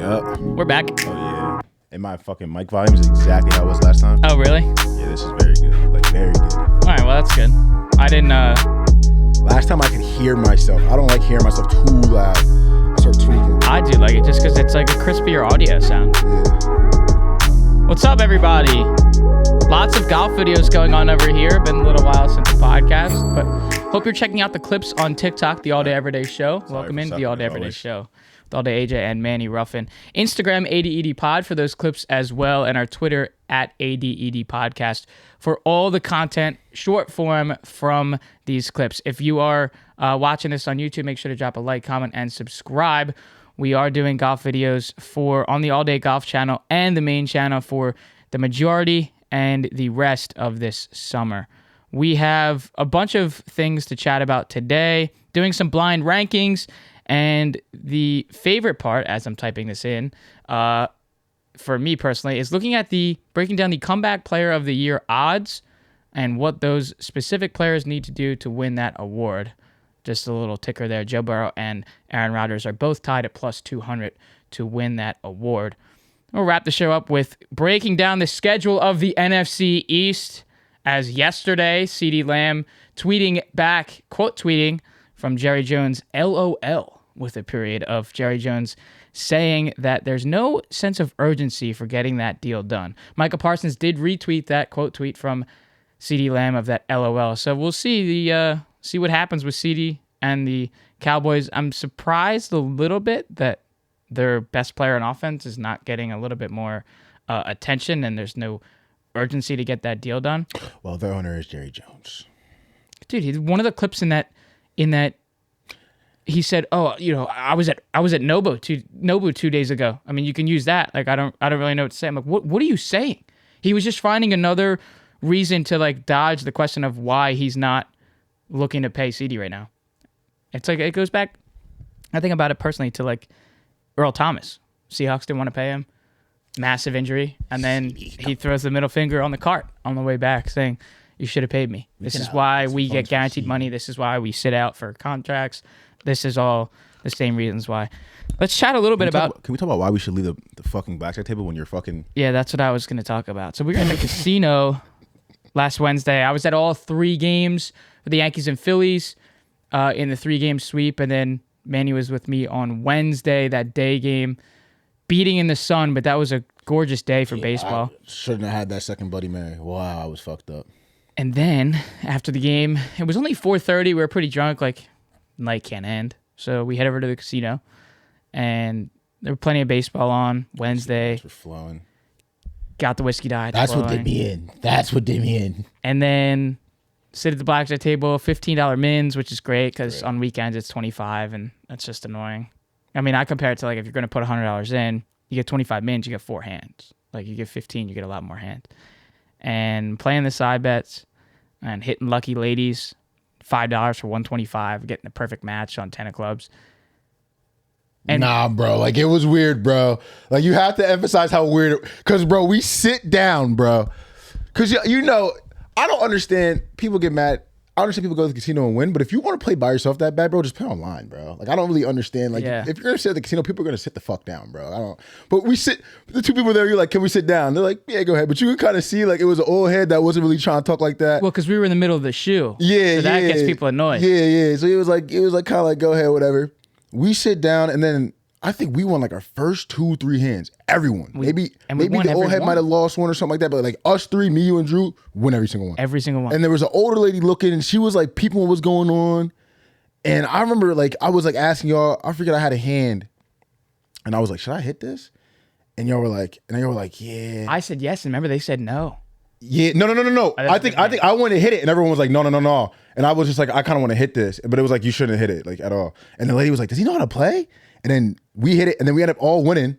Okay, up. We're back. Oh, yeah. And my fucking mic volume is exactly how it was last time. Oh, really? Yeah, this is very good. Like, very good. All right, well, that's good. I didn't, Last time I could hear myself. I don't like hearing myself too loud. I start tweaking. I do like it just because it's like a crispier audio sound. Yeah. What's up, everybody? Lots of golf videos going on over here. Been a little while since the podcast, but hope you're checking out the clips on TikTok, the All Day Everyday Show. Welcome into the All Day Everyday Show with All Day AJ and Manny Ruffin. Instagram, ADED Pod for those clips as well, and our Twitter at ADED Podcast for all the content, short form from these clips. If you are watching this on YouTube, make sure to drop a like, comment, and subscribe. We are doing golf videos on the All Day Golf channel and the main channel for the majority and the rest of this summer. We have a bunch of things to chat about today, doing some blind rankings, and the favorite part, as I'm typing this in, for me personally, is looking at breaking down the Comeback Player of the Year odds and what those specific players need to do to win that award. Just a little ticker there. Joe Burrow and Aaron Rodgers are both tied at plus 200 to win that award. We'll wrap the show up with breaking down the schedule of the NFC East, as yesterday, CeeDee Lamb tweeting back, quote tweeting from Jerry Jones, LOL, with a period of Jerry Jones saying that there's no sense of urgency for getting that deal done. Micah Parsons did retweet that quote tweet from CeeDee Lamb of that LOL. So we'll see see what happens with CeeDee and the Cowboys. I'm surprised a little bit that their best player on offense is not getting a little bit more attention, and there's no urgency to get that deal done. Well, their owner is Jerry Jones. Dude, one of the clips in that he said, "Oh, I was at Nobu 2 days ago." I mean, you can use that. Like, I don't really know what to say. I'm like, what are you saying? He was just finding another reason to like dodge the question of why he's not looking to pay CeeDee right now. It's like it goes back. I think about it personally to like Earl Thomas. Seahawks didn't want to pay him. Massive injury, and then he throws the middle finger on the cart on the way back, saying, "You should have paid me. This is why we get guaranteed money. This is why we sit out for contracts. This is all the same reasons why." Let's chat a little bit about. Can we talk about why we should leave the fucking blackjack table when you're fucking? Yeah, that's what I was going to talk about. So we were in the casino last Wednesday. I was at all 3 games for the Yankees and Phillies in the 3-game sweep, and then Manny was with me on Wednesday, that day game, beating in the sun, but that was a gorgeous day for baseball. I shouldn't have had that second Bloody Mary. Wow, I was fucked up. And then after the game, it was only 4:30. We were pretty drunk, like night can't end. So we head over to the casino, and there were plenty of baseball on Wednesday. We're flowing. Got the whiskey diet. That's flowing. what did me in. That's what did me in. And then sit at the blackjack table, $15 mins, which is great because on weekends it's $25, and that's just annoying. I mean, I compare it to like if you're going to put $100 in, you get 25 mins, you get 4 hands. Like you get 15, you get a lot more hands. And playing the side bets and hitting lucky ladies, $5 for 125, getting the perfect match on 10 of clubs. And nah, bro. Like, it was weird, bro. Like, you have to emphasize how weird it... Because, bro, we sit down, bro. Because, I don't understand. People get mad. I understand people go to the casino and win, but if you want to play by yourself that bad, bro, just play online, bro. Like, I don't really understand. Like, if you're going to sit at the casino, people are going to sit the fuck down, bro. I don't... But we sit... The 2 people there, you're like, can we sit down? They're like, yeah, go ahead. But you can kind of see, like, it was an old head that wasn't really trying to talk like that. Well, because we were in the middle of the shoe. Yeah, so that gets people annoyed. Yeah. So it was like kind of like, go ahead, whatever. We sit down, and then I think we won like our first 2-3 hands. Everyone. Maybe the old head might have lost one or something like that, but like us 3, me, you, and Drew, win every single one. Every single one. And there was an older lady looking, and she was like peeping what was going on. And I remember like I was like asking y'all, I forget I had a hand, and I was like, should I hit this? And y'all were like, yeah. I said yes, and remember they said no. Yeah, no. I think I wanted to hit it, and everyone was like, no. And I was just like, I kind of want to hit this, but it was like, you shouldn't hit it like at all. And the lady was like, does he know how to play? And then we hit it, and then we ended up all winning.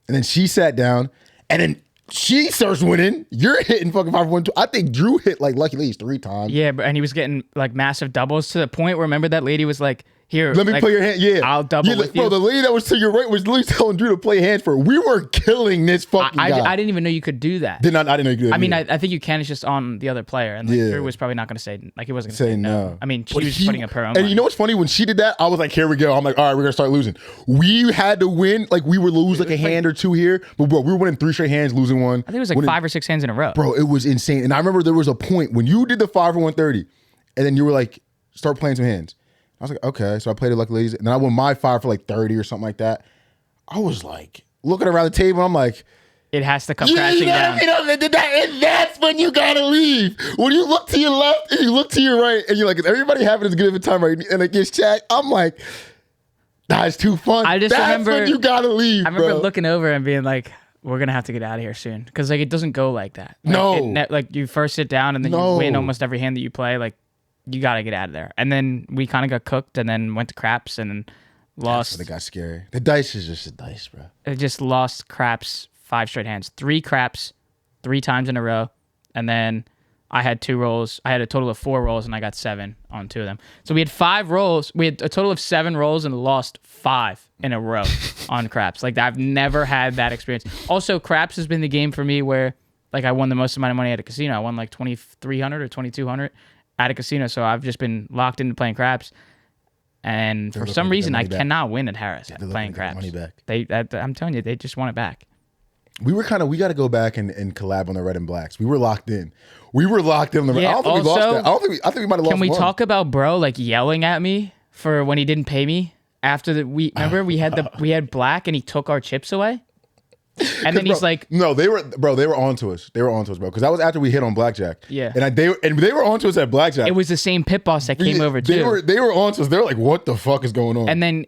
And then she sat down, and then she starts winning. You're hitting fucking 5-1-2. I think Drew hit like lucky ladies 3 times. Yeah, and he was getting like massive doubles to the point where remember that lady was like, Here, let me put your hand. Yeah, I'll double with you. Bro, the lady that was to your right was literally telling Drew to play hands for her. We were killing this fucking guy. I didn't even know you could do that. I didn't know you could do that. I mean, I think you can. It's just on the other player, and Drew was probably not going to say he wasn't going to say no. I mean, she was just putting up her own. And you know what's funny? When she did that, I was like, here we go. I'm like, all right, we're gonna start losing. We had to win. Like we would lose like a hand or two here, but bro, we were winning 3 straight hands, losing one. I think it was like 5 or 6 hands in a row. Bro, it was insane. And I remember there was a point when you did the 5 for 130, and then you were like, start playing some hands. I was like, okay. So I played it like ladies, and then I won my 5 for like 30 or something like that. I was like looking around the table. I'm like, it has to come crashing down. And that's when you gotta leave. When you look to your left and you look to your right, and you're like, is everybody having as good of a time right? And it gets chat. I'm like, that's too fun. That's remember when you gotta leave. I remember looking over and being like, we're gonna have to get out of here soon, because like it doesn't go like that. Like, you first sit down and then you win almost every hand that you play. Like, you got to get out of there. And then we kind of got cooked and then went to craps and lost. That's when it got scary. The dice is just a dice, bro. It just lost craps 5 straight hands. 3 craps 3 times in a row. And then I had 2 rolls. I had a total of 4 rolls and I got 7 on 2 of them. So we had 5 rolls. We had a total of 7 rolls and lost 5 in a row on craps. Like, I've never had that experience. Also, craps has been the game for me where like I won the most amount of money at a casino. I won like 2,300 or 2,200. At a casino, so I've just been locked into playing craps, and for some reason I cannot win at Harris playing craps. Money back. I'm telling you, they just want it back. We got to go back and collab on the red and blacks. We were locked in. On the red. I don't think we lost that. I think we might have lost. Can we one. talk about bro like yelling at me for when he didn't pay me after remember we had black and he took our chips away? And then he's like, no, they were on to us. They were on to us, bro. Because that was after we hit on blackjack. Yeah. And they were on to us at blackjack. It was the same pit boss that came over too. They were on to us. They're like, what the fuck is going on? And then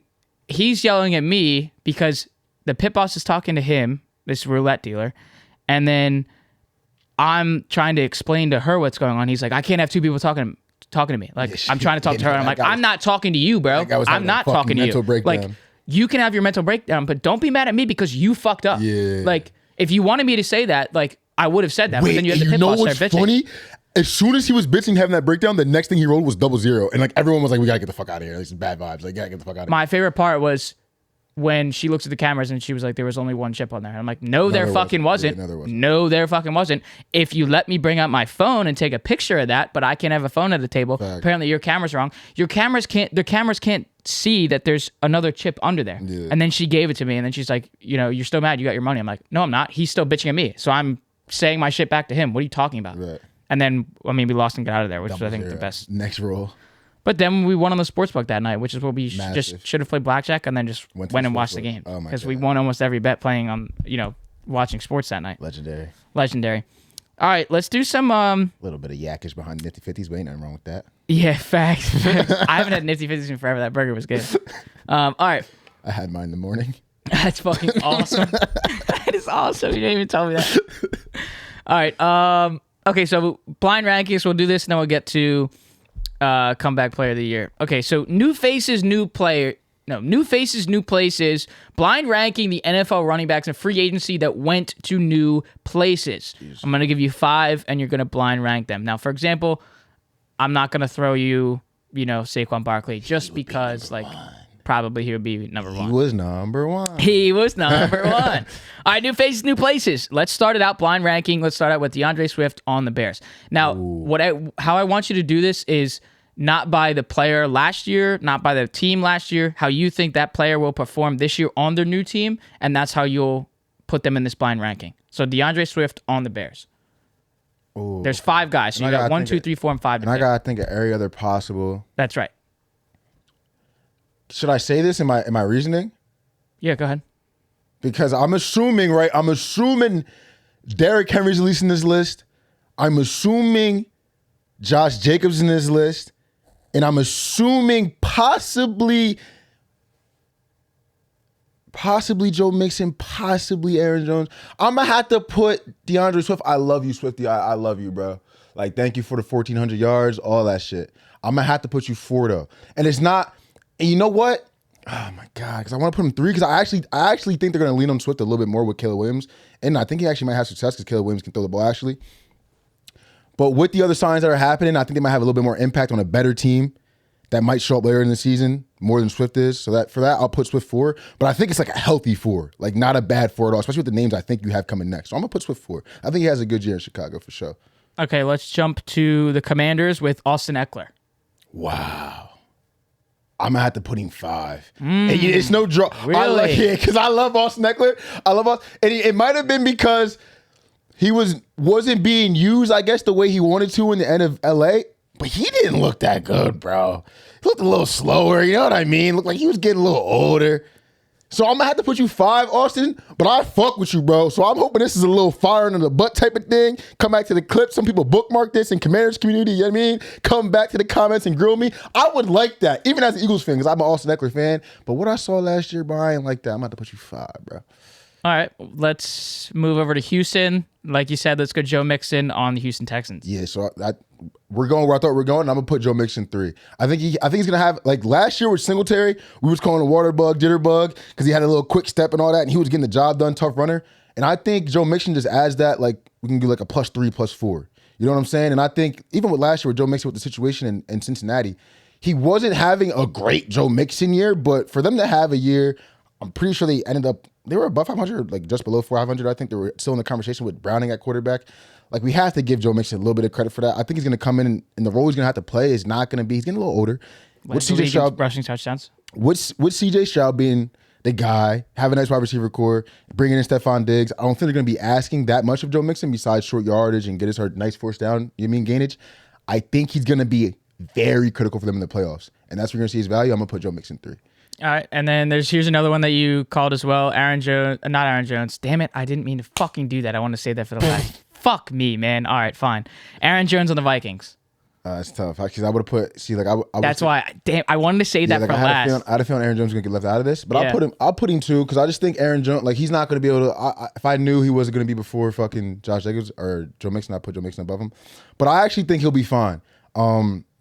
he's yelling at me because the pit boss is talking to him, this roulette dealer, and then I'm trying to explain to her what's going on. He's like, I can't have 2 people talking to me. Like, I'm trying to talk to her. And I'm like, I'm not talking to you, bro. I'm not talking to you. Breakdown. Like, you can have your mental breakdown, but don't be mad at me because you fucked up. Yeah. Like, if you wanted me to say that, like, I would have said that. Wait, but then you had the pit boss there bitching. Funny? As soon as he was bitching having that breakdown, the next thing he rolled was 0-0. And like everyone was like, we gotta get the fuck out of here. These bad vibes. Like, gotta get the fuck out of here. My favorite part was when she looks at the cameras and she was like, there was only 1 chip on there. And I'm like, no, there fucking wasn't. No, there fucking wasn't. If you let me bring out my phone and take a picture of that, but I can't have a phone at the table. Fact. Apparently your camera's wrong. Their cameras can't see that there's another chip under there. Yeah. And then she gave it to me and then she's like, you're still mad you got your money. I'm like, no, I'm not. He's still bitching at me. So I'm saying my shit back to him. What are you talking about? Right. And then, we lost and got out of there, which was, I think, the best. Next roll. But then we won on the sportsbook that night, which is what we just should have played blackjack and then just went and watched the game. Oh my God. Because we won almost every bet playing on, watching sports that night. Legendary. All right, let's do some... A little bit of yakkish behind Nifty 50s, but ain't nothing wrong with that. Yeah, facts. I haven't had Nifty 50s in forever. That burger was good. All right. I had mine in the morning. That's fucking awesome. That is awesome. You didn't even tell me that. All right. Okay, so blind rankings, we'll do this, and then we'll get to comeback player of the year. Okay, so new faces, new places. Blind ranking the NFL running backs and free agency that went to new places. Jeez. I'm going to give you 5, and you're going to blind rank them. Now, for example, I'm not going to throw you, Saquon Barkley, just because, probably he would be number 1. He was number 1. All right, new faces, new places. Let's start it out blind ranking. Let's start out with DeAndre Swift on the Bears. Now, how I want you to do this is not by the player last year, not by the team last year, how you think that player will perform this year on their new team, and that's how you'll put them in this blind ranking. So DeAndre Swift on the Bears. Ooh. There's 5 guys. So you got 1, 2, 3, 4, and 5. And I gotta think of every other possible. That's right. Should I say this in my reasoning? Yeah, go ahead. Because I'm assuming Derrick Henry's at least in this list. I'm assuming Josh Jacobs in this list. And I'm assuming possibly Joe Mixon, possibly Aaron Jones. I'm going to have to put DeAndre Swift. I love you, Swifty. I love you, bro. Like, thank you for the 1,400 yards, all that shit. I'm going to have to put you 4, though. And it's not, and you know what? Oh, my God. Because I want to put him 3 because I actually think they're going to lean on Swift a little bit more with Caleb Williams. And I think he actually might have success because Caleb Williams can throw the ball, actually. But with the other signs that are happening, I think they might have a little bit more impact on a better team that might show up later in the season more than Swift is. So that for that, I'll put Swift 4. But I think it's like a healthy 4, like not a bad 4 at all, especially with the names I think you have coming next. So I'm gonna put Swift 4. I think he has a good year in Chicago for sure. Okay, let's jump to the Commanders with Austin Eckler. Wow. I'm gonna have to put him 5. And it's no draw. Really? Because I love Austin Eckler. I love Austin. And it might have been because he wasn't being used, I guess, the way he wanted to in the end of LA. But he didn't look that good, bro. He looked a little slower. You know what I mean? Looked like he was getting a little older. So I'm gonna have to put you 5, Austin. But I fuck with you, bro. So I'm hoping this is a little fire under the butt type of thing. Come back to the clip. Some people bookmark this in Commanders community. You know what I mean? Come back to the comments and grill me. I would like that, even as an Eagles fan, because I'm an Austin Eckler fan. But what I saw last year, bro, I ain't like that. I'm gonna have to put you 5, bro. All right, let's move over to Houston. Like you said, let's go Joe Mixon on the Houston Texans. Yeah, so we're going where I thought we were going, and I'm gonna put Joe Mixon 3. I think he's gonna have, like last year with Singletary, we was calling a water bug, jitter bug, because he had a little quick step and all that, and he was getting the job done, tough runner. And I think Joe Mixon just adds that, like we can do like a +3, +4. You know what I'm saying? And I think even with last year with Joe Mixon with the situation in Cincinnati, he wasn't having a great Joe Mixon year, but for them to have a year, I'm pretty sure they were above 500, like just below 500. I think they were still in the conversation with Browning at quarterback. Like, we have to give Joe Mixon a little bit of credit for that. I think he's going to come in and the role he's going to have to play is not going to be, he's getting a little older. With CJ Stroud rushing touchdowns? With CJ Stroud being the guy, having a nice wide receiver core, bringing in Stephon Diggs, I don't think they're going to be asking that much of Joe Mixon besides short yardage and get us our nice force down, gainage. I think he's going to be very critical for them in the playoffs. And that's where you're going to see his value. I'm going to put Joe Mixon 3. All right, and then here's another one that you called as well. Not Aaron Jones. Damn it, I didn't mean to fucking do that. I want to say that for the last. Fuck me, man. All right, fine. Aaron Jones on the Vikings. It's tough. Because I would have put, That's why, I wanted to say that for last. I had a feeling Aaron Jones was going to get left out of this, but I'll put him 2 because I just think Aaron Jones, like, he's not going to be able to, if I knew he wasn't going to be before fucking Josh Jacobs or Joe Mixon, I'd put Joe Mixon above him. But I actually think he'll be fine.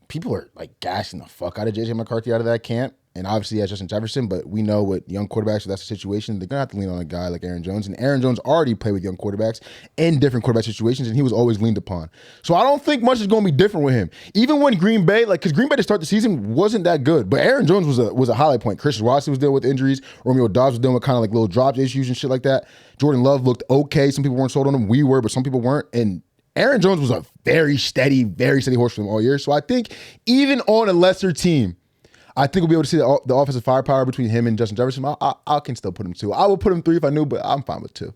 People are like gashing the fuck out of JJ McCarthy out of that camp. And obviously, he has Justin Jefferson, but we know with young quarterbacks, if that's the situation, they're going to have to lean on a guy like Aaron Jones. And Aaron Jones already played with young quarterbacks in different quarterback situations, and he was always leaned upon. So I don't think much is going to be different with him. Even when Green Bay, because Green Bay to start the season wasn't that good, but Aaron Jones was a highlight point. Christian Watson was dealing with injuries. Romeo Dobbs was dealing with kind of like little drop issues and shit like that. Jordan Love looked okay. Some people weren't sold on him. We were, but some people weren't. And Aaron Jones was a very steady horse for them all year. So I think even on a lesser team, I think we'll be able to see the offensive firepower between him and Justin Jefferson. I can still put him 2. I would put him 3 if I knew, but I'm fine with 2.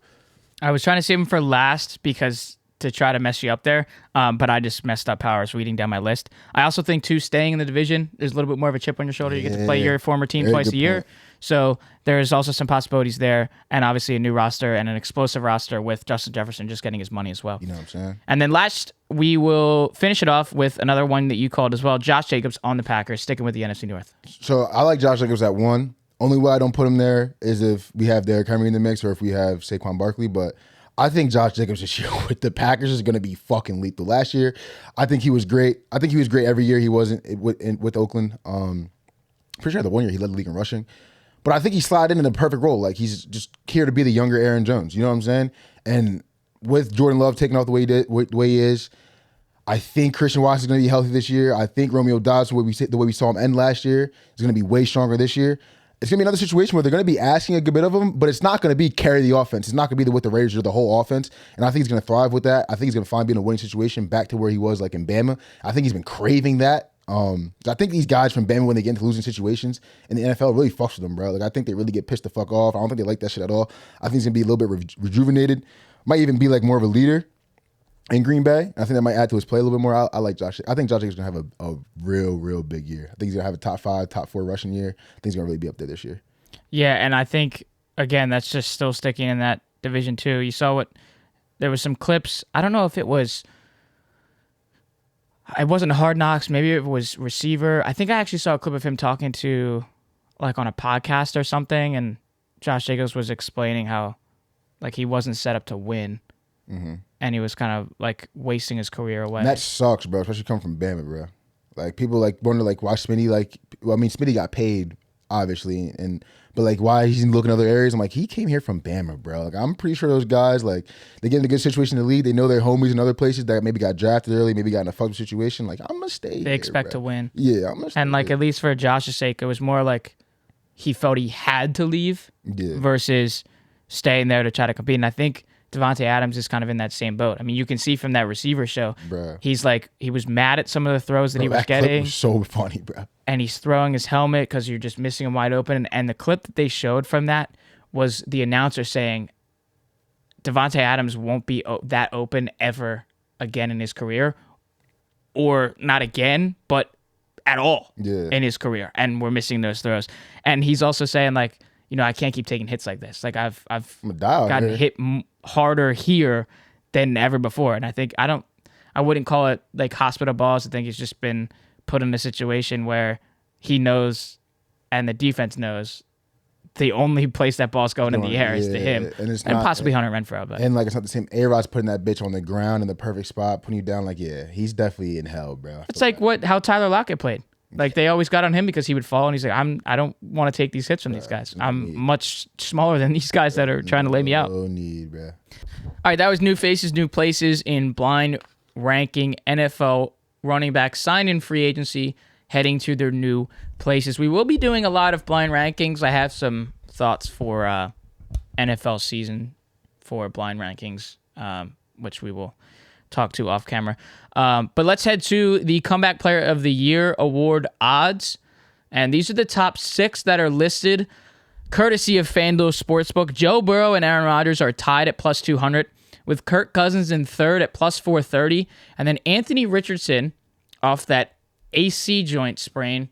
I was trying to save him for last because to try to mess you up there, but I just messed up how I was reading down my list. I also think, too, staying in the division, there's a little bit more of a chip on your shoulder. You get to play your former team twice a year. So there's also some possibilities there, and obviously a new roster and an explosive roster with Justin Jefferson just getting his money as well. You know what I'm saying? And then last, we will finish it off with another one that you called as well, Josh Jacobs on the Packers, sticking with the NFC North. So I like Josh Jacobs at 1. Only way I don't put him there is if we have Derrick Henry in the mix or if we have Saquon Barkley, but I think Josh Jacobs this year with the Packers is going to be fucking lethal. Last year, I think he was great. I think he was great every year he wasn't with Oakland. Pretty sure the one year he led the league in rushing. But I think he slid in the perfect role. Like, he's just here to be the younger Aaron Jones. You know what I'm saying? And with Jordan Love taking off the way he is, I think Christian Watson is going to be healthy this year. I think Romeo Dobbs, the way we saw him end last year, is going to be way stronger this year. It's going to be another situation where they're going to be asking a good bit of him, but it's not going to be carry the offense. It's not going to be with the Raiders or the whole offense. And I think he's going to thrive with that. I think he's going to find being in a winning situation back to where he was like in Bama. I think he's been craving that. I think these guys from Bama, when they get into losing situations in the NFL, really fucks with them, bro. Like, I think they really get pissed the fuck off. I don't think they like that shit at all. I think he's going to be a little bit rejuvenated. Might even be like more of a leader in Green Bay. I think that might add to his play a little bit more. I like Josh. I think Josh Jacobs is going to have a real big year. I think he's going to have a top 5, top 4 rushing year. I think he's going to really be up there this year. Yeah, and I think, again, that's just still sticking in that division too. You saw there was some clips. I don't know if it wasn't Hard Knocks. Maybe it was Receiver. I think I actually saw a clip of him talking to, like, on a podcast or something, and Josh Jacobs was explaining how, like, he wasn't set up to win, and he was kind of, like, wasting his career away. And that sucks, bro, especially coming from Bama, bro. Like, people, like, wonder, like, why Smitty, like, well, I mean, Smitty got paid obviously, but like why he's looking other areas. I'm like, he came here from Bama, bro. Like I'm pretty sure those guys, like they get in a good situation in the league. They know their homies in other places that maybe got drafted early, maybe got in a fucked situation. Like I'm gonna stay. They expect to win. Yeah, I'm gonna stay. And like at least for Josh's sake, it was more like he felt he had to leave versus staying there to try to compete. And I think Devontae Adams is kind of in that same boat. I mean, you can see from that receiver show, bro. He's like, he was mad at some of the throws that he was that getting. Clip was so funny, bro. And he's throwing his helmet because you're just missing him wide open. And the clip that they showed from that was the announcer saying Devontae Adams won't be that open ever again in his career, or not again, but at all in his career. And we're missing those throws. And he's also saying like, I can't keep taking hits like this. Like I've gotten hit harder here than ever before. And I think I wouldn't call it like hospital balls. I think he's just been put in a situation where he knows and the defense knows the only place that ball's going in the air is to him and possibly Hunter Renfrow. But. And like it's not the same. A-Rod's putting that bitch on the ground in the perfect spot, putting you down. Like he's definitely in hell, bro. It's like how Tyler Lockett played. Like they always got on him because he would fall, and he's like, I don't want to take these hits from these guys. I'm much smaller than these guys that are trying to lay me out. No need, bro. All right, that was new faces, new places in blind ranking NFL running back sign-in free agency heading to their new places. We will be doing a lot of blind rankings. I have some thoughts for NFL season for blind rankings, which we will talk to off camera. But let's head to the Comeback Player of the Year award odds. And these are the top 6 that are listed courtesy of FanDuel Sportsbook. Joe Burrow and Aaron Rodgers are tied at plus 200, with Kirk Cousins in third at plus 430. And then Anthony Richardson off that AC joint sprain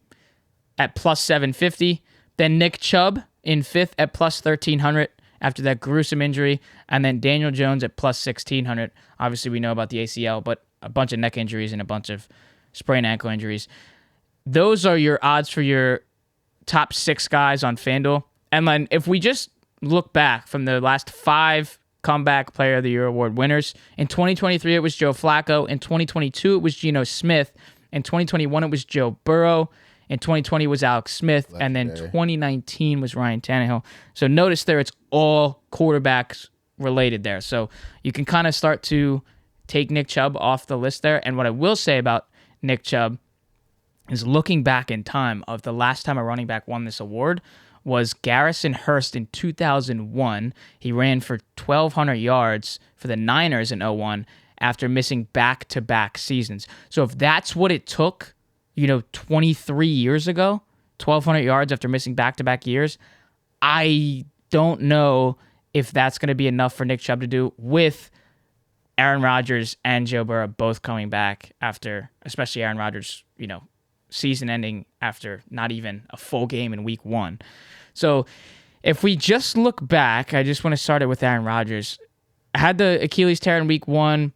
at plus 750. Then Nick Chubb in fifth at plus 1300 after that gruesome injury. And then Daniel Jones at plus 1600. Obviously, we know about the ACL, but a bunch of neck injuries and a bunch of sprained ankle injuries. Those are your odds for your top 6 guys on FanDuel. And then if we just look back from the last 5 Comeback Player of the Year award winners, in 2023 it was Joe Flacco. In 2022 it was Geno Smith. In 2021 it was Joe Burrow. In 2020 was Alex Smith. And then 2019 was Ryan Tannehill. So notice there it's all quarterbacks related there. So you can kind of start to take Nick Chubb off the list there. And what I will say about Nick Chubb is looking back in time of the last time a running back won this award was Garrison Hurst in 2001. He ran for 1,200 yards for the Niners in 2001 after missing back-to-back seasons. So if that's what it took, 23 years ago, 1,200 yards after missing back-to-back years, I don't know if that's going to be enough for Nick Chubb to do with Aaron Rodgers and Joe Burrow both coming back after, especially Aaron Rodgers, season ending after not even a full game in week 1. So if we just look back, I just want to start it with Aaron Rodgers. I had the Achilles tear in week 1,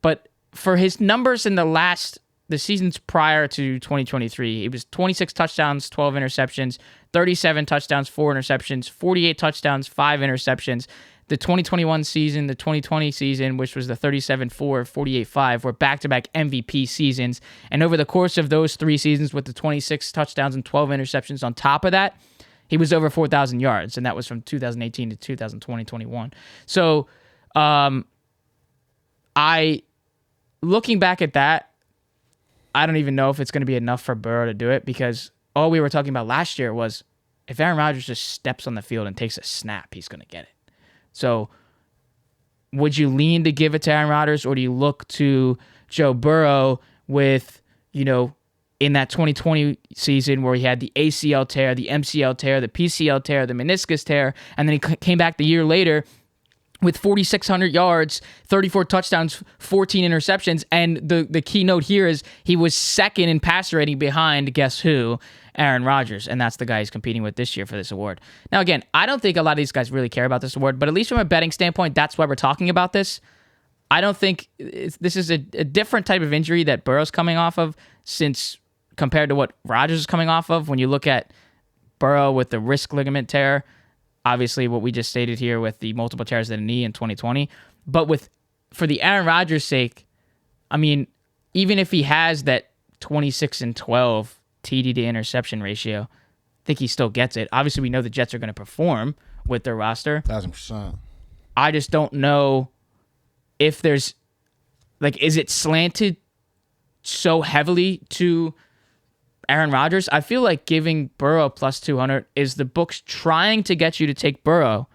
but for his numbers in the seasons prior to 2023, it was 26 touchdowns, 12 interceptions, 37 touchdowns, 4 interceptions, 48 touchdowns, 5 interceptions. The 2021 season, the 2020 season, which was the 37-4, 48-5, were back-to-back MVP seasons. And over the course of those 3 seasons with the 26 touchdowns and 12 interceptions on top of that, he was over 4,000 yards, and that was from 2018 to 2020-21. So looking back at that, I don't even know if it's going to be enough for Burrow to do it, because all we were talking about last year was if Aaron Rodgers just steps on the field and takes a snap, he's going to get it. So would you lean to give it to Aaron Rodgers, or do you look to Joe Burrow with, in that 2020 season where he had the ACL tear, the MCL tear, the PCL tear, the meniscus tear, and then he came back the year later with 4,600 yards, 34 touchdowns, 14 interceptions, and the key note here is he was second in passer rating behind, guess who? Aaron Rodgers, and that's the guy he's competing with this year for this award. Now, again, I don't think a lot of these guys really care about this award, but at least from a betting standpoint, that's why we're talking about this. I don't think this is a different type of injury that Burrow's coming off of since compared to what Rodgers is coming off of. When you look at Burrow with the wrist ligament tear, obviously what we just stated here with the multiple tears of the knee in 2020, but for the Aaron Rodgers' sake, I mean, even if he has that 26-12 TD to interception ratio, think he still gets it. Obviously, we know the Jets are going to perform with their roster. 1,000%. I just don't know if there's, like, is it slanted so heavily to Aaron Rodgers? I feel like giving Burrow plus 200 is the books trying to get you to take Burrow,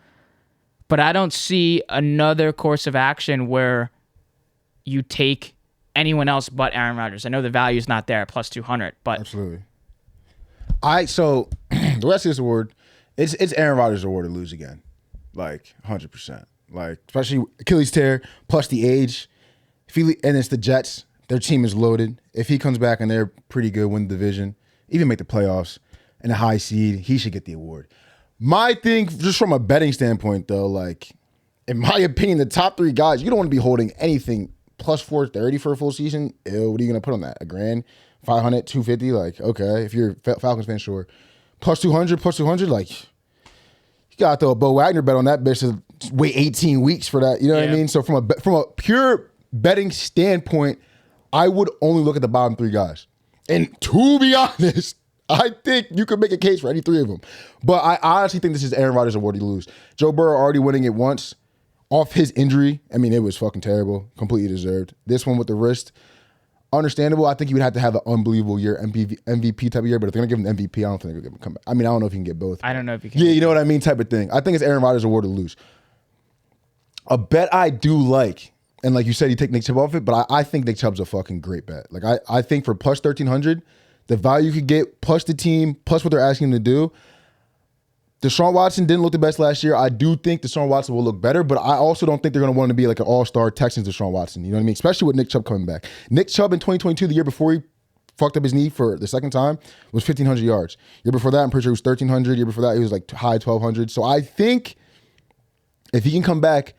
but I don't see another course of action where you take anyone else but Aaron Rodgers. I know the value is not there at plus 200, but absolutely. So the rest of this award, it's Aaron Rodgers' award to lose again, like 100%. Like especially Achilles tear plus the age. And it's the Jets. Their team is loaded. If he comes back and they're pretty good, win the division, even make the playoffs, and a high seed, he should get the award. My thing, just from a betting standpoint, though, like in my opinion, the top 3 guys, you don't want to be holding anything plus 430 for a full season. Ew, what are you gonna put on that? $1,000, 500, 250? Like, okay, if you're a Falcons fan, sure. Plus 200, like you gotta throw a Bo Wagner bet on that bitch to wait 18 weeks for that. You know what I mean? So from a pure betting standpoint, I would only look at the bottom 3 guys. And to be honest, I think you could make a case for any 3 of them. But I honestly think this is Aaron Rodgers' award to lose. Joe Burrow already winning it once off his injury. I mean, it was fucking terrible. Completely deserved. This one with the wrist, understandable. I think he would have to have an unbelievable year, MVP type of year. But if they're going to give him MVP, I don't think they're going to come back. I mean, I don't know if you can get both. I don't know if you can. Yeah, you know what I mean type of thing. I think it's Aaron Rodgers' award to lose. A bet I do like, and like you said, you take Nick Chubb off it, but I think Nick Chubb's a fucking great bet. Like I think for plus 1,300, the value you could get, plus the team, plus what they're asking him to do. Deshaun Watson didn't look the best last year. I do think Deshaun Watson will look better, but I also don't think they're going to want to be like an all-star Texans Deshaun Watson. You know what I mean? Especially with Nick Chubb coming back. Nick Chubb in 2022, the year before he fucked up his knee for the second time, was 1,500 yards. Year before that, I'm pretty sure it was 1,300. Year before that, he was like high 1,200. So I think if he can come back,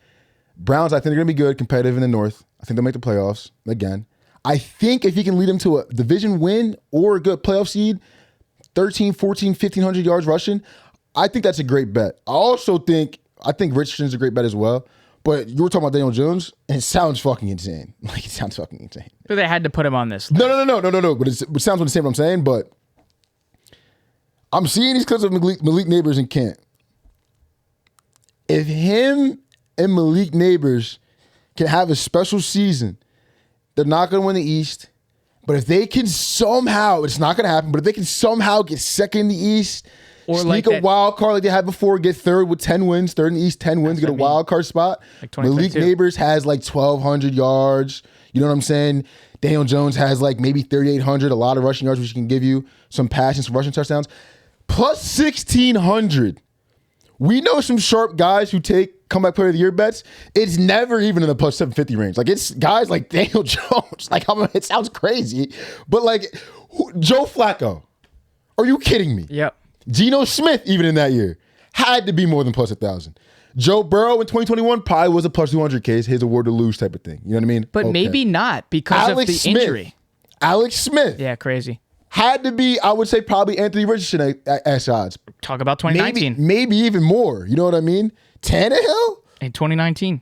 Browns, I think they're going to be good, competitive in the North. I think they'll make the playoffs again. I think if he can lead them to a division win or a good playoff seed, 13, 14, 1,500 yards rushing, I think that's a great bet. I think Richardson's a great bet as well. But you were talking about Daniel Jones, and it sounds fucking insane. Like, it sounds fucking insane. But they had to put him on this. No. But it sounds the same what I'm saying, but I'm seeing these clips of Malik Neighbors and Kent. If him and Malik Neighbors can have a special season, they're not going to win the East. But if they can somehow, it's not going to happen, but if they can somehow get second in the East, or sneak a wild card like they had before, get third with 10 wins, third in the East, 10 wins, get a wild card spot. Like Malik Neighbors has like 1,200 yards. You know what I'm saying? Daniel Jones has like maybe 3,800, a lot of rushing yards, which can give you some passing, some rushing touchdowns. Plus 1,600. We know some sharp guys who take comeback player of the year bets. It's never even in the plus 750 range. Like, it's guys like Daniel Jones. Like, it sounds crazy, but like Joe Flacco. Are you kidding me? Yep. Geno Smith, even in that year, had to be more than plus 1,000. Joe Burrow in 2021 probably was a plus 200 case, his award to lose type of thing. You know what I mean? But maybe not because of the injury. Alex Smith. Yeah, crazy. Had to be, I would say, probably Anthony Richardson at odds. Talk about 2019. Maybe even more. You know what I mean? Tannehill? In 2019.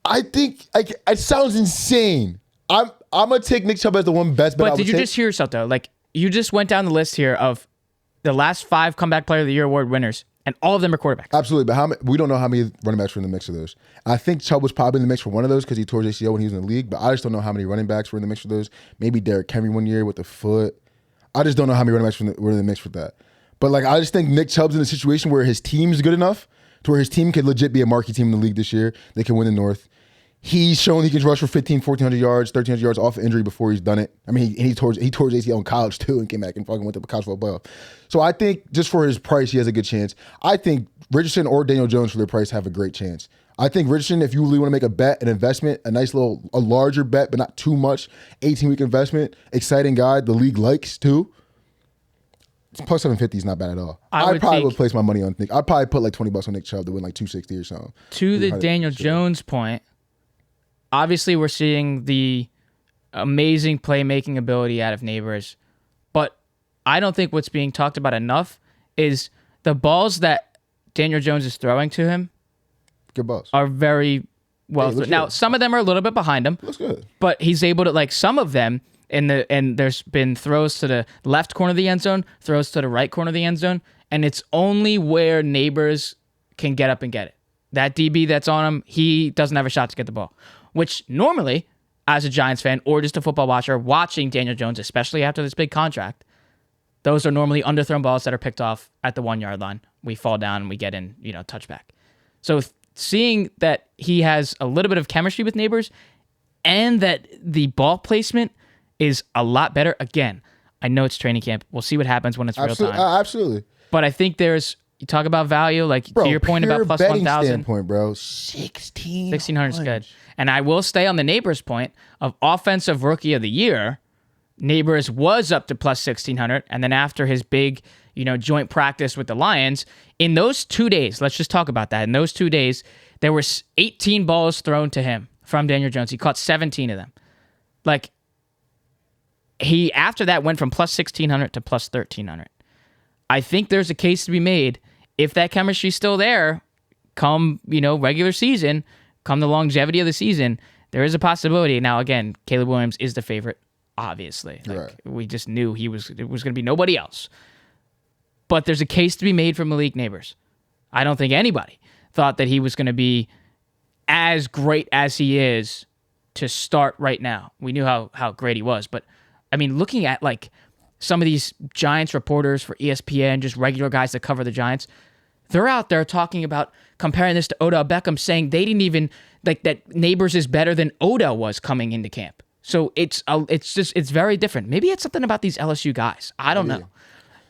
I think, like, it sounds insane. I'm going to take Nick Chubb as the one best bet. But did you just hear yourself, though? Like, you just went down the list here of the last 5 comeback player of the year award winners, and all of them are quarterbacks. Absolutely, but we don't know how many running backs were in the mix of those. I think Chubb was probably in the mix for one of those because he tore his ACL when he was in the league, but I just don't know how many running backs were in the mix for those. Maybe Derrick Henry one year with the foot. I just don't know how many running backs were in the mix for that. But like, I just think Nick Chubb's in a situation where his team's good enough to where his team could legit be a marquee team in the league this year. They can win the North. He's shown he can rush for 1,400 yards, 1,300 yards off injury before he's done it. I mean, he tore his ACL in college too and came back and fucking went to the college football playoff. So I think just for his price, he has a good chance. I think Richardson or Daniel Jones for their price have a great chance. I think Richardson, if you really want to make a bet, an investment, a larger bet, but not too much, 18-week investment, exciting guy, the league likes too. Plus 750 is not bad at all. I probably would place my money on Nick. I'd probably put like $20 on Nick Chubb to win like 260 or something. To the Daniel Jones point, obviously, we're seeing the amazing playmaking ability out of Neighbors, but I don't think what's being talked about enough is the balls that Daniel Jones is throwing to him. Good balls. Are very well. Now, some of them are a little bit behind him. Looks good. But he's able to, like, some of them, and there's been throws to the left corner of the end zone, throws to the right corner of the end zone, and it's only where Neighbors can get up and get it. That DB that's on him, he doesn't have a shot to get the ball, which normally, as a Giants fan or just a football watcher watching Daniel Jones, especially after this big contract, those are normally underthrown balls that are picked off at the 1 yard line. We fall down and we get in, touchback. So seeing that he has a little bit of chemistry with Neighbors and that the ball placement is a lot better. Again, I know it's training camp. We'll see what happens when it's real time. Absolutely. But I think you talk about value, like to your point about plus 1,000. Standpoint, bro. 1,600 is good. And I will stay on the Neighbors point of offensive rookie of the year. Neighbors was up to plus 1,600. And then after his big, joint practice with the Lions, in those 2 days, let's just talk about that. In those 2 days, there were 18 balls thrown to him from Daniel Jones. He caught 17 of them. Like, he, after that, went from plus 1,600 to plus 1,300. I think there's a case to be made if that chemistry's still there, come, regular season, come the longevity of the season, there is a possibility. Now, again, Caleb Williams is the favorite, obviously. Right. We just knew it was going to be nobody else. But there's a case to be made for Malik Neighbors. I don't think anybody thought that he was going to be as great as he is to start right now. We knew how great he was. But, I mean, looking at, some of these Giants reporters for ESPN, just regular guys that cover the Giants, they're out there talking about comparing this to Odell Beckham, saying they didn't even, that Neighbors is better than Odell was coming into camp. So it's very different. Maybe it's something about these LSU guys. I don't know.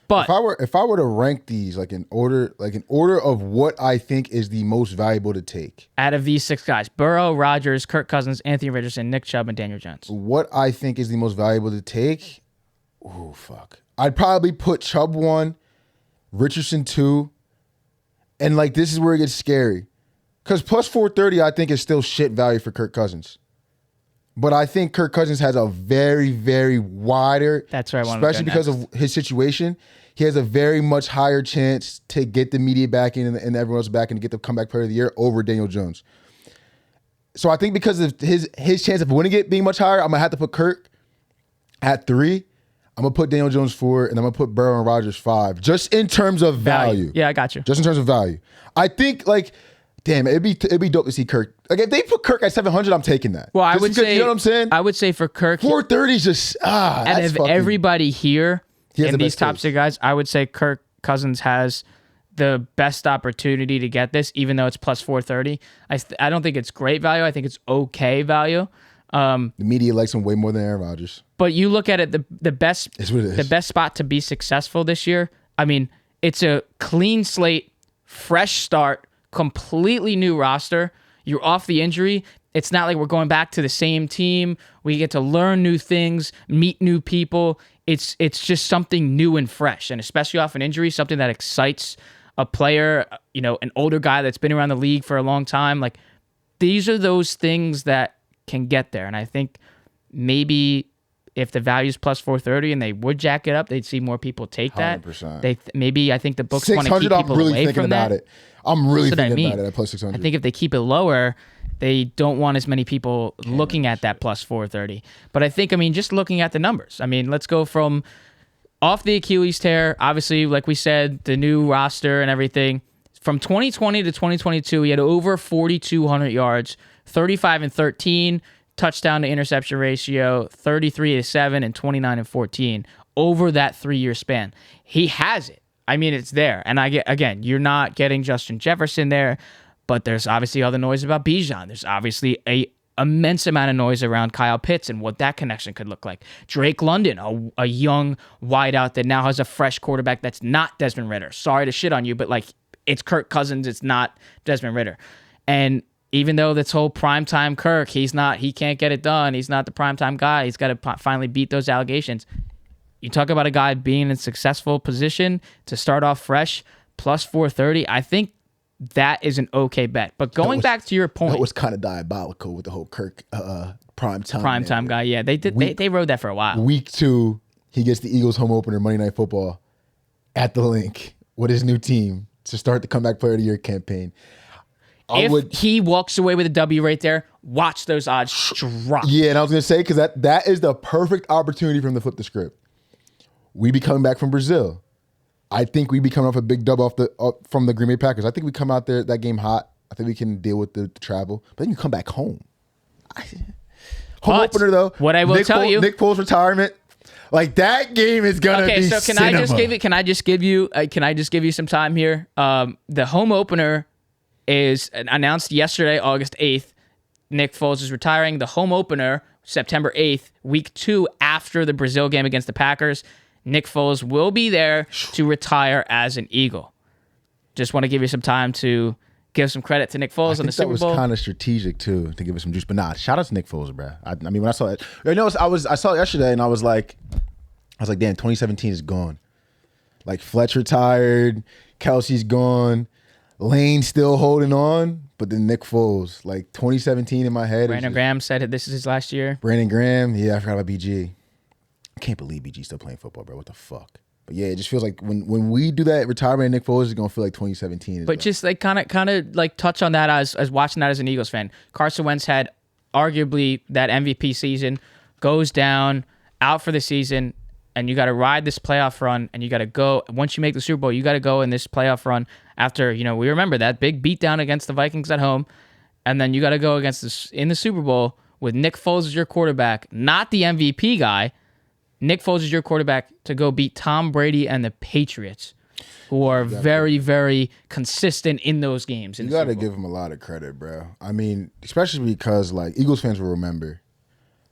But if I were to rank these in order of what I think is the most valuable to take out of these 6 guys, Burrow, Rodgers, Kirk Cousins, Anthony Richardson, Nick Chubb, and Daniel Jones. What I think is the most valuable to take, oh fuck, I'd probably put Chubb 1, Richardson 2, and this is where it gets scary, because plus 430 I think is still shit value for Kirk Cousins. But I think Kirk Cousins has a very, very wider, that's where I want to go especially because of his situation. He has a very much higher chance to get the media back in and everyone else back and to get the comeback player of the year over Daniel Jones. So I think because of his chance of winning it being much higher, I'm going to have to put Kirk at 3. I'm going to put Daniel Jones 4, and I'm going to put Burrow and Rodgers 5, just in terms of value. Yeah, I got you. Just in terms of value. I think, damn, it'd be dope to see Kirk. If they put Kirk at 700, I'm taking that. Well, I would say, you know what I'm saying? I would say for Kirk, 430 is just and if everybody here in these top 6 guys, I would say Kirk Cousins has the best opportunity to get this, even though it's plus 430. I don't think it's great value. I think it's okay value. The media likes him way more than Aaron Rodgers. But you look at it, the best it's what it is. The best spot to be successful this year. I mean, it's a clean slate, fresh start, completely new roster. You're off the injury. It's not like we're going back to the same team. We get to learn new things, meet new people. It's just something new and fresh, and especially off an injury, something that excites a player, an older guy that's been around the league for a long time. These are those things that can get there. And I think maybe if the value's plus 430 and they would jack it up, they'd see more people take that. 100%. I think the books want to keep people away from that. I'm really thinking about it at plus 600. I think if they keep it lower, they don't want as many people looking at that plus 430. But I think, just looking at the numbers, let's go from off the Achilles tear, obviously, like we said, the new roster and everything. From 2020 to 2022, he had over 4,200 yards, 35-13, touchdown to interception ratio, 33-7, and 29-14 over that 3-year span. He has it. It's there. And you're not getting Justin Jefferson there, but there's obviously all the noise about Bijan. There's obviously a immense amount of noise around Kyle Pitts and what that connection could look like. Drake London, a young wideout that now has a fresh quarterback that's not Desmond Ridder. Sorry to shit on you, but it's Kirk Cousins. It's not Desmond Ridder. And even though this whole primetime Kirk, he can't get it done. He's not the primetime guy. He's got to finally beat those allegations. You talk about a guy being in a successful position to start off fresh, plus 430. I think that is an okay bet. But going back to your point, that was kind of diabolical with the whole Kirk primetime guy. Yeah, they did. They rode that for a while. Week 2, he gets the Eagles home opener Monday Night Football at the Link with his new team to start the Comeback Player of the Year campaign. If he walks away with a W right there, watch those odds drop. Yeah, and I was going to say, because that is the perfect opportunity for him to flip the script. We be coming back from Brazil. I think we be coming off a big dub from the Green Bay Packers. I think we come out there, that game hot. I think we can deal with the travel. But then you come back home. Home opener, though. What I will tell you. Nick Foles' retirement. Like, that game is going to be so can cinema. Can I just give you some time here? The home opener is announced yesterday, August 8th. Nick Foles is retiring. The home opener, September 8th, week 2 after the Brazil game against the Packers. Nick Foles will be there to retire as an Eagle. Just want to give you some time to give some credit to Nick Foles on the Super Bowl. That was kind of strategic too, to give us some juice. But nah, shout out to Nick Foles, bro. I mean, when I saw it, I saw it yesterday, and I was like, damn, 2017 is gone. Like, Fletcher retired, Kelsey's gone, Lane's still holding on, but then Nick Foles, like 2017 in my head. Brandon Graham said this is his last year. Brandon Graham, yeah, I forgot about BG. I can't believe BG's still playing football, bro. What the fuck? But yeah, it just feels like when we do that retirement of Nick Foles, it's gonna feel like 2017. But just like kind of like touch on that as watching that as an Eagles fan. Carson Wentz had arguably that MVP season, goes down, out for the season, and you got to ride this playoff run, and you got to go once you make the Super Bowl. You got to go in this playoff run after we remember that big beatdown against the Vikings at home, and then you got to go against this in the Super Bowl with Nick Foles as your quarterback, not the MVP guy. Nick Foles is your quarterback to go beat Tom Brady and the Patriots, who are very, very consistent in those games. You got to give him a lot of credit, bro. I mean, especially because, like, Eagles fans will remember.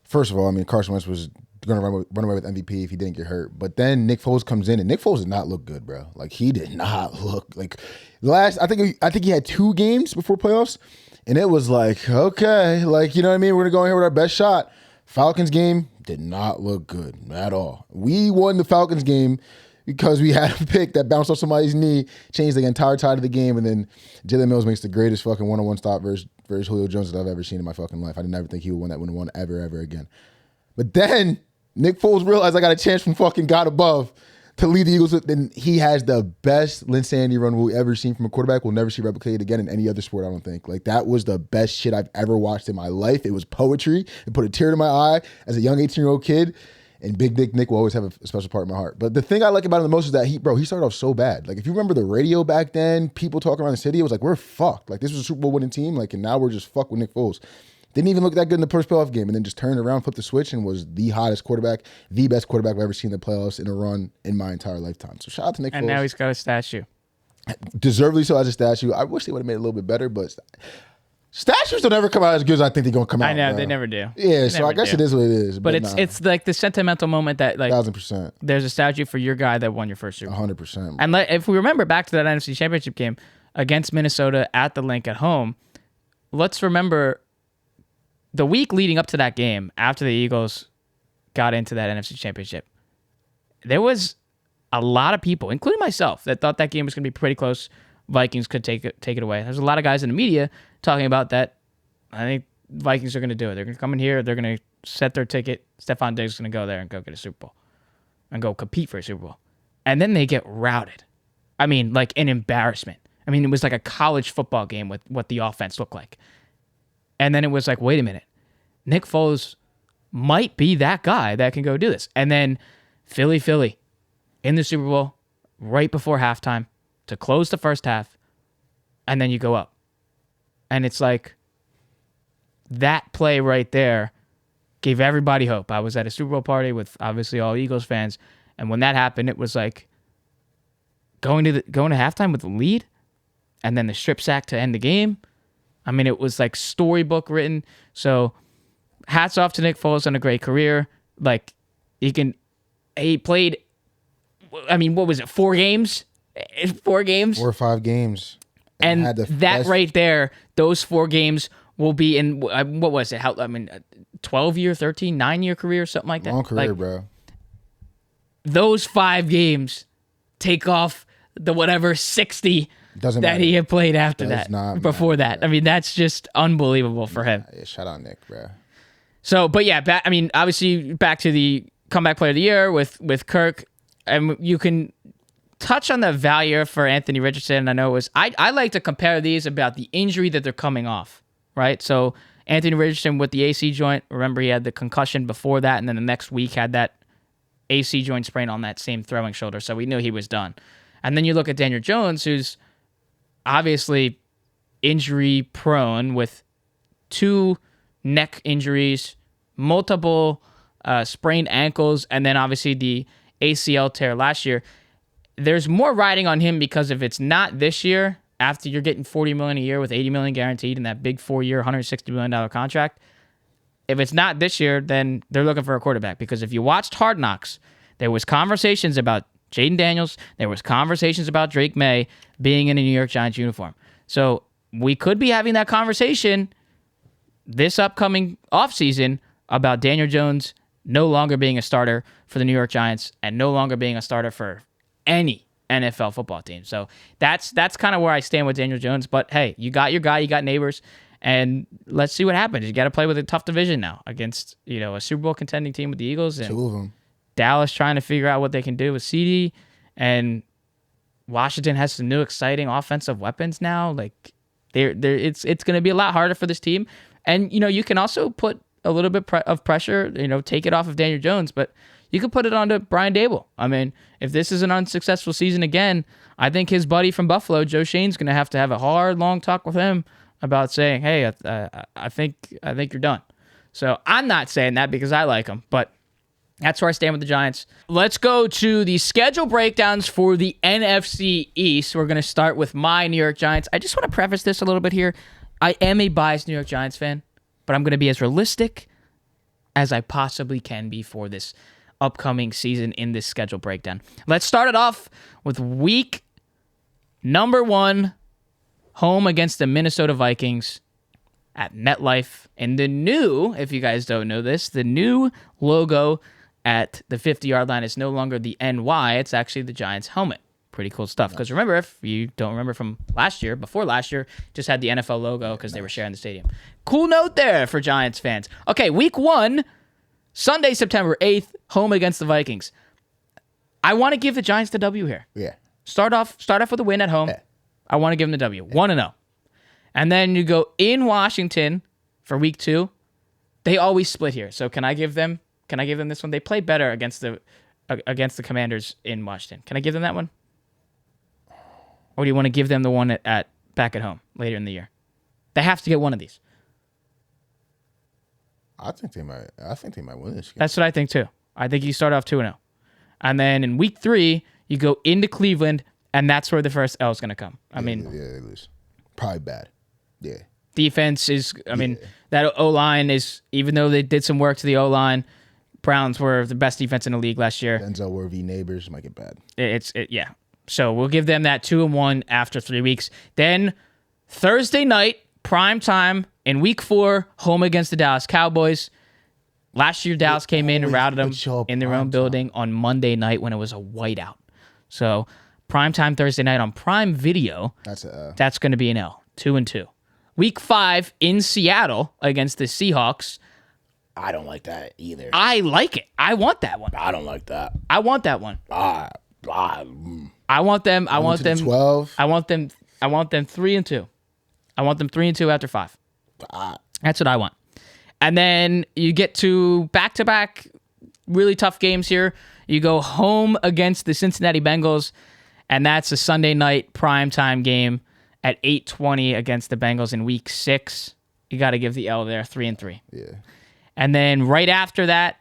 First of all, I mean, Carson Wentz was going to run away with MVP if he didn't get hurt. But then Nick Foles comes in, and Nick Foles did not look good, bro. Like, he did not look like I think he had 2 games before playoffs, and it was like, okay, like, you know what I mean? We're going to go in here with our best shot. Falcons game did not look good at all. We won the Falcons game because we had a pick that bounced off somebody's knee, changed the entire tide of the game, and then Jalen Mills makes the greatest fucking one-on-one stop versus Julio Jones that I've ever seen in my fucking life. I didn't ever think he would win that one ever again. But then Nick Foles realized I got a chance from fucking God above to lead the Eagles. Then he has the best Linsanity run we've ever seen from a quarterback. We'll never see replicated again in any other sport, I don't think. Like, that was the best shit I've ever watched in my life. It was poetry. It put a tear to my eye as a young 18-year-old kid. And Big Dick Nick will always have a special part in my heart. But the thing I like about him the most is that he started off so bad. Like, if you remember the radio back then, people talking around the city, it was like, we're fucked. Like, this was a Super Bowl winning team. Like, and now we're just fucked with Nick Foles. Didn't even look that good in the first playoff game, and then just turned around, flipped the switch, and was the hottest quarterback, the best quarterback I've ever seen in the playoffs in a run in my entire lifetime. So shout out to Nick Foles. And now he's got a statue. Deservedly so as a statue. I wish they would have made it a little bit better, but statues don't ever come out as good as I think they're going to come out. I know, bro. they never do. Yeah, so I guess it is what it is. But it's like the sentimental moment that, like, 1,000%. There's a statue for your guy that won your first Super Bowl. 100%. And if we remember back to that NFC Championship game against Minnesota at the Link at home, let's remember the week leading up to that game, after the Eagles got into that NFC Championship, there was a lot of people, including myself, that thought that game was going to be pretty close. Vikings could take it away. There's a lot of guys in the media talking about that. I think Vikings are going to do it. They're going to come in here. They're going to set their ticket. Stephon Diggs is going to go there and go get a Super Bowl and go compete for a Super Bowl. And then they get routed. I mean, like an embarrassment. I mean, it was like a college football game with what the offense looked like. And then it was like, wait a minute. Nick Foles might be that guy that can go do this. And then Philly in the Super Bowl right before halftime to close the first half, and then you go up. And it's like that play right there gave everybody hope. I was at a Super Bowl party with obviously all Eagles fans, and when that happened, it was like going to halftime with the lead, and then the strip sack to end the game. I mean, it was like storybook written. So hats off to Nick Foles on a great career. Like, he played, I mean, what was it, 4 games? 4 games? 4 or 5 games. And that right there, those 4 games will be in, what was it? 12-year, 13, 9-year career, something like that. Long career, bro. Those 5 games take off the whatever 60 Doesn't that matter. he had played after that, before that. Bro. I mean, that's just unbelievable for him. Yeah, shout out Nick, bro. So, but yeah, obviously back to the comeback player of the year with Kirk, and you can touch on the value for Anthony Richardson. I know it was I like to compare these about the injury that they're coming off, right? So Anthony Richardson with the AC joint. Remember, he had the concussion before that, and then the next week had that AC joint sprain on that same throwing shoulder, so we knew he was done. And then you look at Daniel Jones, who's obviously injury prone with 2 neck injuries, multiple sprained ankles, and then obviously the ACL tear last year. There's more riding on him because if it's not this year, after you're getting $40 million a year with $80 million guaranteed in that big 4-year, $160 million contract, if it's not this year, then they're looking for a quarterback. Because if you watched Hard Knocks, there was conversations about Jaden Daniels, there was conversations about Drake May being in a New York Giants uniform. So we could be having that conversation this upcoming offseason about Daniel Jones no longer being a starter for the New York Giants and no longer being a starter for any NFL football team. So that's kind of where I stand with Daniel Jones. But hey, you got your guy, you got neighbors, and let's see what happens. You got to play with a tough division now against a Super Bowl contending team with the Eagles and 2 of them. Dallas trying to figure out what they can do with CD, and Washington has some new exciting offensive weapons now. Like it's going to be a lot harder for this team. And you can also put a little bit of pressure, take it off of Daniel Jones, but you could put it onto Brian Dable. I mean, if this is an unsuccessful season again, I think his buddy from Buffalo, Joe Shane's going to have a hard, long talk with him about saying, hey, I think you're done. So I'm not saying that because I like him, but that's where I stand with the Giants. Let's go to the schedule breakdowns for the NFC East. We're going to start with my New York Giants. I just want to preface this a little bit here. I am a biased New York Giants fan, but I'm going to be as realistic as I possibly can be for this upcoming season in this schedule breakdown. Let's start it off with week number 1, home against the Minnesota Vikings at MetLife. And the new, if you guys don't know this, the new logo at the 50-yard line is no longer the NY. It's actually the Giants helmet. Pretty cool stuff. Because remember, if you don't remember from before last year, just had the NFL logo because they were sharing the stadium. Cool note there for Giants fans. Okay, week 1, Sunday, September 8th, home against the Vikings. I want to give the Giants the W here. Yeah. Start off with a win at home. Yeah. I want to give them the W. 1-0. And then you go in Washington for week 2. They always split here. So can I give them this one? They play better against the Commanders in Washington. Can I give them that one? Or do you want to give them the one at back at home later in the year? They have to get one of these. I think they might win this game. That's what I think too. I think you start off 2-0. And then in week 3, you go into Cleveland, and that's where the first L is going to come. I mean, they lose. Probably bad. Yeah. Defense is, that O-line is, even though they did some work to the O-line, Browns were the best defense in the league last year. Denzel Worthy neighbors might get bad. Yeah. So we'll give them that 2-1 after 3 weeks. Then Thursday night, prime time in week 4, home against the Dallas Cowboys. Last year, Dallas came in and routed them in their own building on Monday night when it was a whiteout. So prime time Thursday night on Prime Video. That's going to be an L. 2-2. Week 5 in Seattle against the Seahawks. I don't like that either. I like it. I want that one. I don't like that. I want that one. I want them. 12. I want them 3-2. I want them 3-2 after 5. That's what I want. And then you get to back-to-back really tough games here. You go home against the Cincinnati Bengals, and that's a Sunday night primetime game at 8:20 against the Bengals in week 6. You got to give the L there, 3-3. Yeah. And then right after that,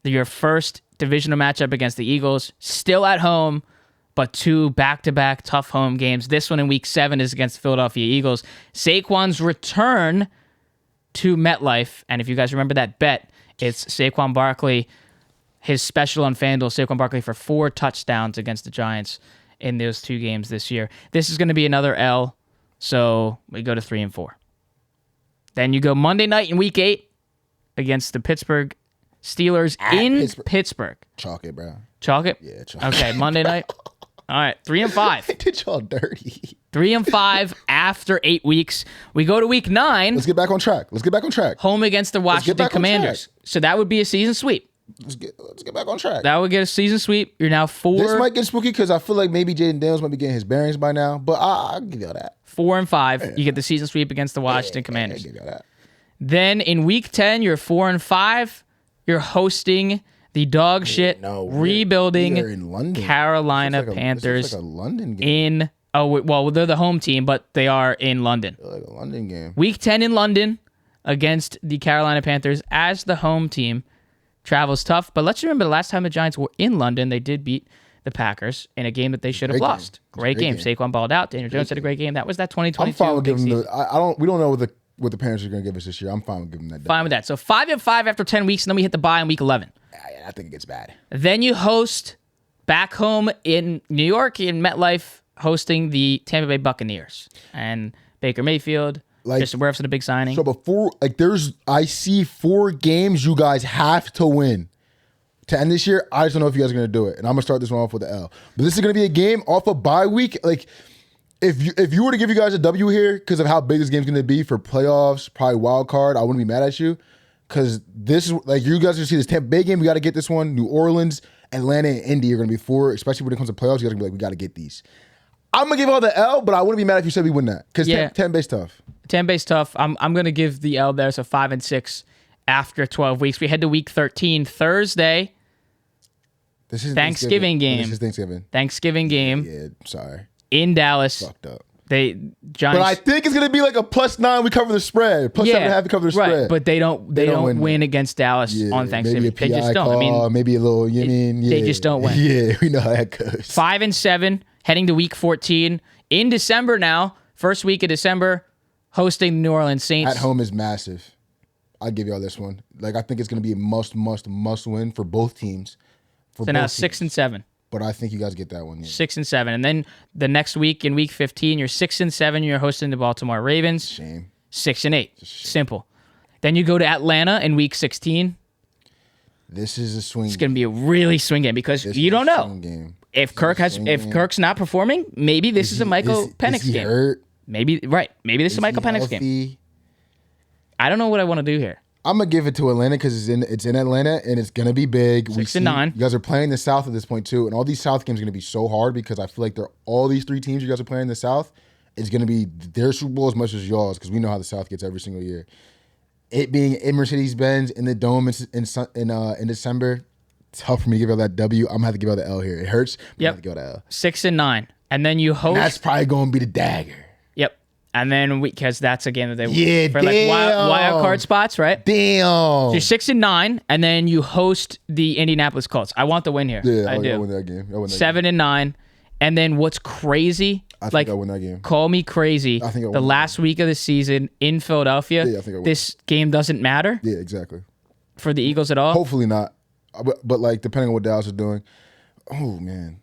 your first divisional matchup against the Eagles, still at home, but 2 back-to-back tough home games. This one in week 7 is against the Philadelphia Eagles. Saquon's return to MetLife, and if you guys remember that bet, it's Saquon Barkley, his special on FanDuel, Saquon Barkley for 4 touchdowns against the Giants in those 2 games this year. This is going to be another L, so we go to 3-4. Then you go Monday night in week 8 against the Pittsburgh Steelers in Pittsburgh. Chalk it, bro. Chalk it? Yeah, chalk it. Okay, Monday night. All right, 3-5. They did y'all dirty. 3-5 after 8 weeks. We go to week 9. Let's get back on track. Home against the Washington Commanders. So that would be a season sweep. let's get back on track. That would get a season sweep. You're now 4. This might get spooky because I feel like maybe Jaden Daniels might be getting his bearings by now, but I'll give y'all that. 4-5. Yeah. You get the season sweep against the Washington Commanders. I'll give y'all that. Then in week 10, you're 4-5. You're hosting the dog shit rebuilding we are in London. Carolina This Panthers looks like a London game. they're the home team, but they are in London. Like a London game. Week 10 in London against the Carolina Panthers as the home team. Travel's tough, but let's remember the last time the Giants were in London, they did beat the Packers in a game that they should have lost. Great game. Saquon balled out. Daniel Jones had a great game. That was that 2022. I'm fine with giving them we don't know what the Panthers are going to give us this year. I'm fine with giving them that. Fine with that. So 5-5 after 10 weeks, and then we hit the bye in week 11. I think it gets bad. Then you host back home in New York in MetLife, hosting the Tampa Bay Buccaneers and Baker Mayfield. Just aware of a big signing. So before, I see 4 games you guys have to win to end this year. I just don't know if you guys are going to do it. And I'm going to start this one off with the L. But this is going to be a game off a bye week. Like, if you were to give you guys a W here because of how big this game's going to be for playoffs, probably wild card, I wouldn't be mad at you. Because this is, you guys are going to see this Tampa Bay game. We got to get this one. New Orleans, Atlanta, and Indy are going to be 4, especially when it comes to playoffs. You guys are going to be like, we got to get these. I'm going to give all the L, but I wouldn't be mad if you said we win that. Because Tampa Bay's tough. Tampa Bay's tough. I'm going to give the L there, so 5-6 after 12 weeks. We head to week 13, Thursday. This is Thanksgiving game. This is Thanksgiving. Thanksgiving game. Yeah, sorry. In Dallas. Fucked up. Giants. But I think it's going to be like a +9. We cover the spread. +7.5. We cover the spread. Right, but they don't win against Dallas on Thanksgiving. Maybe a PI they just don't. Call, maybe a little. They just don't win. Yeah, we know how that goes. 5-7, heading to week 14 in December now. First week of December, hosting the New Orleans Saints. At home is massive. I'll give y'all this one. I think it's going to be a must win for both teams. So now 6-7. But I think you guys get that one. Yeah. 6-7. And then the next week, in week 15, you're 6-7. You're hosting the Baltimore Ravens. Shame. 6-8. Simple. Then you go to Atlanta in week 16. This is a swing. It's going to be a really swing game because you don't know. Game. If Kirk's not performing, maybe this is a Michael Penix game. Hurt? Maybe this is a Michael Penix game. I don't know what I want to do here. I'm gonna give it to Atlanta because it's in Atlanta and it's gonna be big. 6-9. You guys are playing the South at this point too, and all these South games are gonna be so hard because I feel like all these 3 teams you guys are playing in the South is gonna be their Super Bowl as much as y'all's because we know how the South gets every single year. It being in Mercedes-Benz in the Dome in December, tough for me to give out that W. I'm gonna have to give out the L here. It hurts. But I'm gonna have to give out the L. 6-9, and then you host. And that's probably gonna be the dagger. Yep. And then because that's a game that they for wild card spots, right? Damn. So you're 6-9, and then you host the Indianapolis Colts. I want the win here. Yeah, I do. I win that game. 7-9, and then what's crazy? I think I win that game. Call me crazy. I think I win the last week of the season in Philadelphia. Yeah, I think I win. This game doesn't matter. Yeah, exactly. For the Eagles at all. Hopefully not, but depending on what Dallas is doing. Oh man.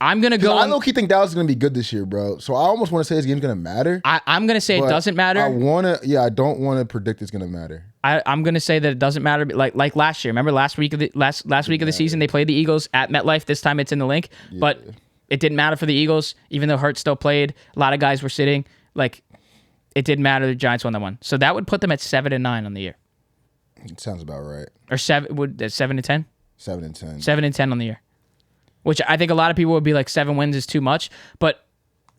I'm going to go. I low-key think Dallas is going to be good this year, bro. So I almost want to say this game's going to matter. I'm going to say it doesn't matter. I don't want to predict it's going to matter. I'm going to say that it doesn't matter. Like last year. Remember last week of the season, they played the Eagles at MetLife. This time it's in the link. Yeah. But it didn't matter for the Eagles, even though Hurts still played. A lot of guys were sitting. It didn't matter. The Giants won that one. So that would put them at 7-9 on the year. It sounds about right. Or 7-10? 7-10. 7-10 on the year. Which I think a lot of people would be like 7 wins is too much. But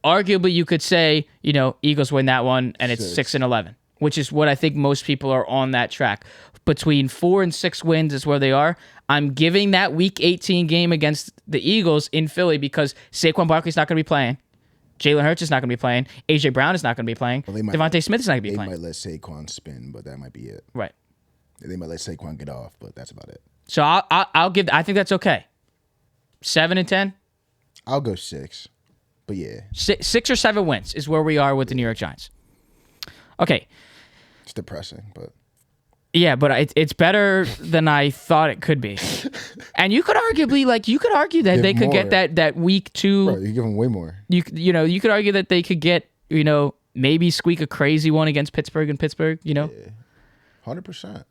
arguably you could say, Eagles win that one and it's 6-11, which is what I think most people are on that track. Between 4 and 6 wins is where they are. I'm giving that week 18 game against the Eagles in Philly because Saquon Barkley's not going to be playing. Jalen Hurts is not going to be playing. A.J. Brown is not going to be playing. Devontae Smith is not going to be playing. They might let Saquon spin, but that might be it. Right. They might let Saquon get off, but that's about it. So I'll give. I think that's okay. 7-10. I'll go 6, but yeah, 6 or 7 wins is where we are with the New York Giants. Okay. It's depressing, but yeah, but it's better than I thought it could be. And you could arguably that they could get that week 2. Bro, you give them way more. You could argue that they could get maybe squeak a crazy one against Pittsburgh in Pittsburgh. Yeah, 100%.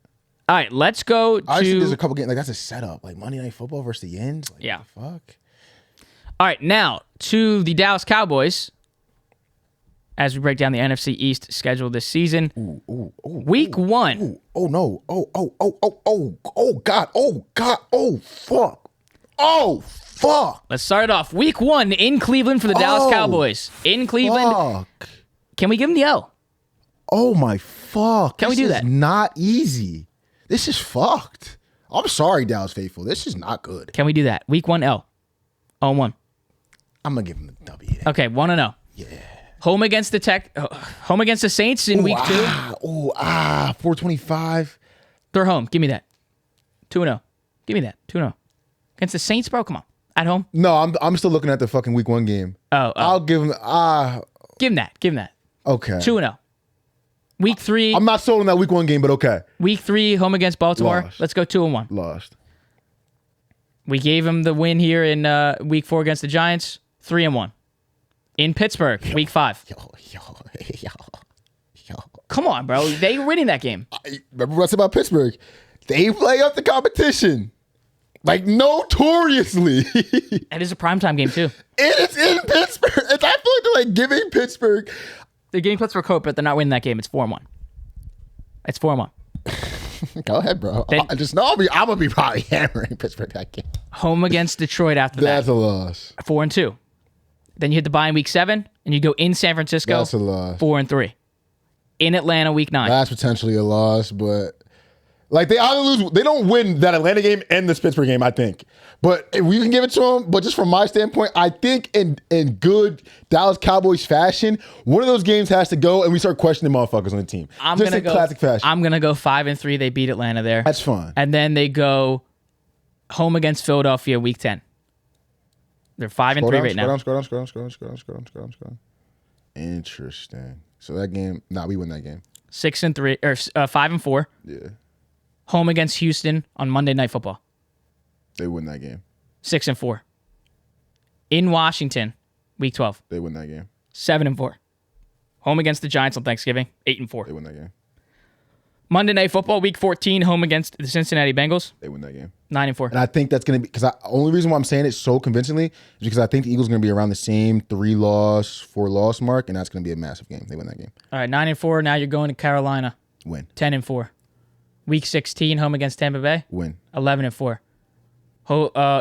All right, let's go to... I think there's a couple games, that's a setup. Monday Night Football versus the Yens. Yeah. What the fuck? All right, now to the Dallas Cowboys. as we break down the NFC East schedule this season. Week 1. Oh no. Oh God. Oh fuck. Let's start it off. Week 1 in Cleveland for the Dallas Cowboys. In Cleveland. Fuck. Can we give them the L? Oh my fuck. Can we do that? This is not easy. This is fucked. I'm sorry, Dallas faithful. This is not good. Can we do that? Week 1 L. 0-1. I'm gonna give him the W. Okay, 1-0. Yeah. Home against the Saints in week 2. 425. They're home. Give me that. 2-0. Give me that. 2-0. Against the Saints, bro. Come on. At home. No, I'm still looking at the fucking week 1 game. I'll give him Give him that. Give him that. Okay. 2-0. Week 3. I'm not sold on that week 1 game, but okay. Week 3, home against Baltimore. Lost. Let's go 2-1. Lost. We gave him the win here in week 4 against the Giants. 3-1. In Pittsburgh, week 5. Yo. Come on, bro. They were winning that game. Remember what I said about Pittsburgh? They play up the competition. Like, notoriously. It is a primetime game, too. It's in Pittsburgh. I feel like they're like giving Pittsburgh. They're getting Pittsburgh hope, but they're not winning that game. It's 4-1. It's 4-1. Go ahead, bro. I just know I'm gonna be probably hammering Pittsburgh that game. Home against Detroit after That's that. a loss. 4-2. Then you hit the bye in week 7, and you go in San Francisco. That's a loss. 4-3. In Atlanta, week 9. That's potentially a loss, but like they either lose, they don't win that Atlanta game and this Pittsburgh game, I think. But if we can give it to them. But just from my standpoint, I think in good Dallas Cowboys fashion, one of those games has to go, and we start questioning motherfuckers on the team. Just in classic fashion. I'm gonna go 5-3. They beat Atlanta there. That's fine. And then they go home against Philadelphia, week 10. They're 5-3 right now. Scroll down. Interesting. So that game, we win that game. 6-3 or 5-4. Yeah, Home against Houston on Monday Night Football. they win that game. 6-4. In Washington, week 12. They win that game. 7-4. Home against the Giants on Thanksgiving. 8-4. They win that game. Monday Night Football, week 14. Home against the Cincinnati Bengals. They win that game. 9-4. And I think that's going to be, because the only reason why I'm saying it so convincingly is because I think the Eagles are going to be around the same 3-loss, 4-loss mark, and that's going to be a massive game. They win that game. All right, 9-4. Now you're going to Carolina. Win. 10-4. Week 16, home against Tampa Bay. Win. 11-4.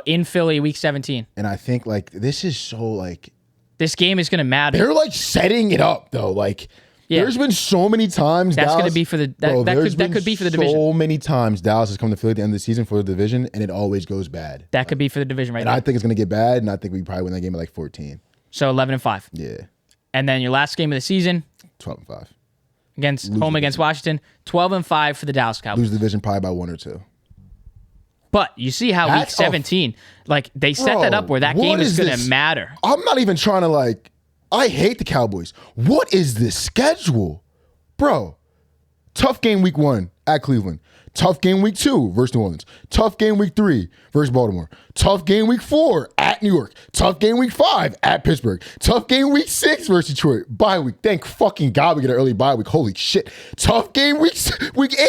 In Philly, week 17. And I think, like, this is so, like... This game is going to matter. They're, like, setting it up, though. Like, there's been so many times that's Dallas... going to be for the... That could be for the division. So many times Dallas has come to Philly at the end of the season for the division, and it always goes bad. That could be for the division right now. And I think it's going to get bad, and I think we probably win that game at, like, 14. So 11-5. Yeah. And then your last game of the season... 12-5. Home against Washington, 12-5 for the Dallas Cowboys. Lose the division probably by 1 or 2. But you see how week 17, they set that up where that game is going to matter. I'm not even trying to I hate the Cowboys. What is this schedule? Bro, tough game week 1 at Cleveland. Tough game week 2 versus New Orleans. Tough game week 3 versus Baltimore. Tough game week 4 at New York. Tough game week 5 at Pittsburgh. Tough game week 6 versus Detroit. Bye week. Thank fucking God we get an early bye week. Holy shit. Tough game week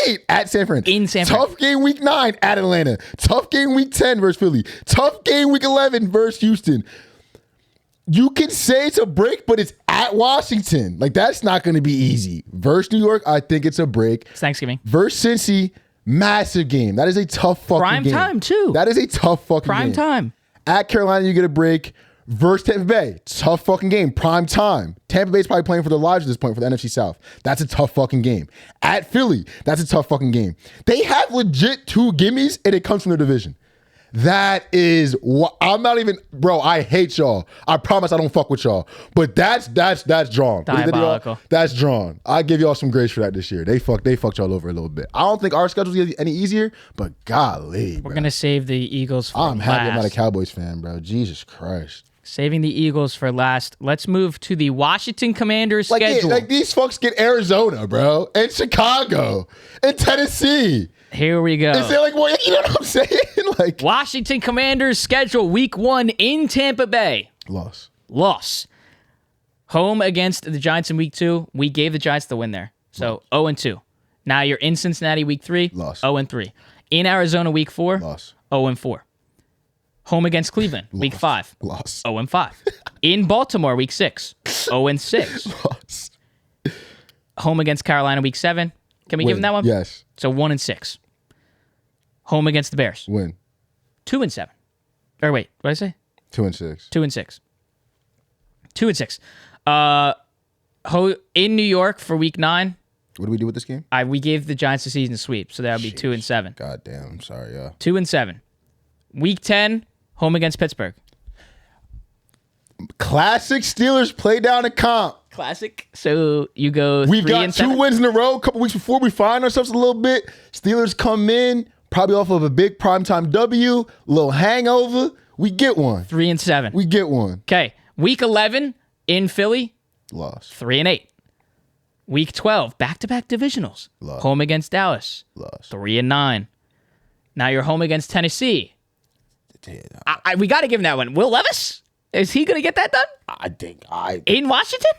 8 at San Fran. In San Fran. Tough game week 9 at Atlanta. Tough game week 10 versus Philly. Tough game week 11 versus Houston. You can say it's a break, but it's at Washington. That's not going to be easy. Versus New York, I think it's a break. It's Thanksgiving. Versus Cincy, massive game. That is a tough fucking game. Prime time, too. That is a tough fucking game. Prime time. At Carolina, you get a break. Versus Tampa Bay, tough fucking game. Prime time. Tampa Bay's probably playing for their lives at this point for the NFC South. That's a tough fucking game. At Philly, that's a tough fucking game. They have legit 2 gimmies, and it comes from their division. That is what I'm not even, bro. I hate y'all. I promise I don't fuck with y'all. But that's drawn. Diabolical. That's drawn. I give y'all some grace for that this year. They fucked y'all over a little bit. I don't think our schedule's any easier, but golly, we're gonna save the Eagles for last. I'm happy I'm not a Cowboys fan, bro. Jesus Christ. Saving the Eagles for last. Let's move to the Washington Commanders schedule. These fucks get Arizona, bro, and Chicago, and Tennessee. Here we go. Is it you know what I'm saying? Washington Commanders schedule week 1 in Tampa Bay. Loss. Home against the Giants in week 2. We gave the Giants the win there. So 0-2. Now you're in Cincinnati week 3. Loss. 0-3. In Arizona week 4. Loss. 0-4. Home against Cleveland week 5. Loss. 0-5. In Baltimore week 6. 0-6. home against Carolina week 7. Can we give them that one? Yes. So 1-6. Home against the Bears. Win. 2-7. Or wait, what did I say? 2-6. 2-6. 2-6. In New York for week 9. What do we do with this game? We gave the Giants a season sweep, so that would be 2-7. God damn, I'm sorry, yeah. 2-7. Week 10, home against Pittsburgh. Classic Steelers play down a comp. Classic. So you go. We've got 3-7? 2 wins in a row. A couple weeks before we find ourselves a little bit. Steelers come in probably off of a big primetime W, little hangover. We get one. 3-7. We get one. Okay. Week 11 in Philly. Lost. 3-8. Week 12, back-to-back divisionals. Lost. Home against Dallas. Lost. 3-9. Now you're home against Tennessee. We got to give him that one. Will Levis? Is he going to get that done? I think In Washington?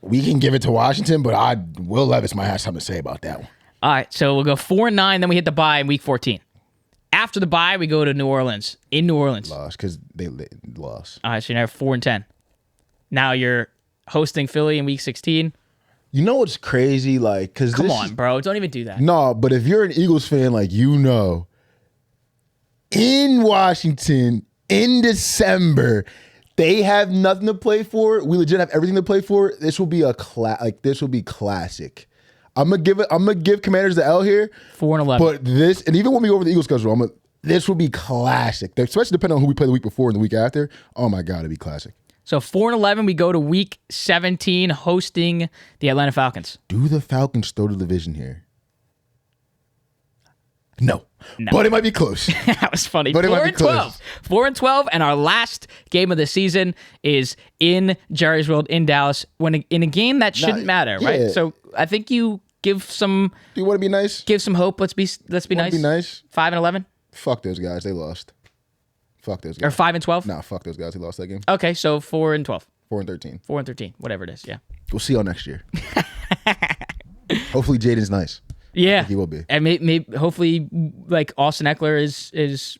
we can give it to Washington, but Will Levis might have something to say about that one. All right, so we'll go 4-9, then we hit the bye in week 14. After the bye, we go to New Orleans. In New Orleans. Lost because they lost. All right, so you're now 4-10. Now you're hosting Philly in week 16. You know what's crazy? Like, because Come on, bro. Don't even do that. No, but if you're an Eagles fan, like, in Washington in December, they have nothing to play for. We legit have everything to play for. This will be this will be classic. I'm gonna give Commanders the L here. 4-11. But this, and even when we go over the Eagles schedule, this will be classic. Especially depending on who we play the week before and the week after. Oh my God, it'd be classic. So 4-11, we go to week 17, hosting the Atlanta Falcons. Do the Falcons throw the division here? No. But it might be close. That was funny. But it might be 4-12. 4-12, and our last game of the season is in Jerry's World in Dallas, in a game that shouldn't matter, right? Yeah. So I think you give some. Do you want to be nice? Give some hope. Let's be nice. Be nice. 5-11. Fuck those guys. They lost. Fuck those Or guys. 5-12. Nah, fuck those guys. They lost that game. Okay, so 4-12. 4-13. 4-13. Whatever it is. Yeah. We'll see y'all next year. Hopefully Jaden's nice. Yeah, He will be. And maybe hopefully, like Austin Eckler is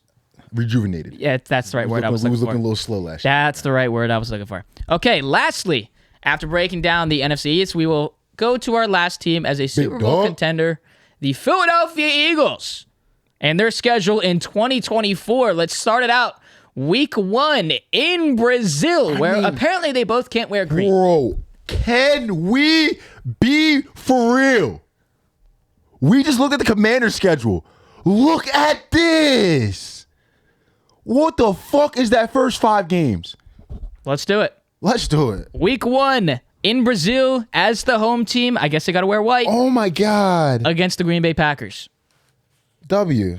Rejuvenated. Yeah, that's the right word I was He looking was for. looking a little slow last year. That's the right word I was looking for. Okay, lastly, after breaking down the NFC East, we will go to our last team as a Super Bowl contender, the Philadelphia Eagles, and their schedule in 2024. Let's start it out. Week 1 in Brazil, where apparently they both can't wear green. Bro, can we be for real? We just looked at the Commander schedule. Look at this. What the fuck is that first 5 games? Let's do it. Let's do it. Week 1 in Brazil as the home team. I guess they got to wear white. Oh my God. Against the Green Bay Packers. W.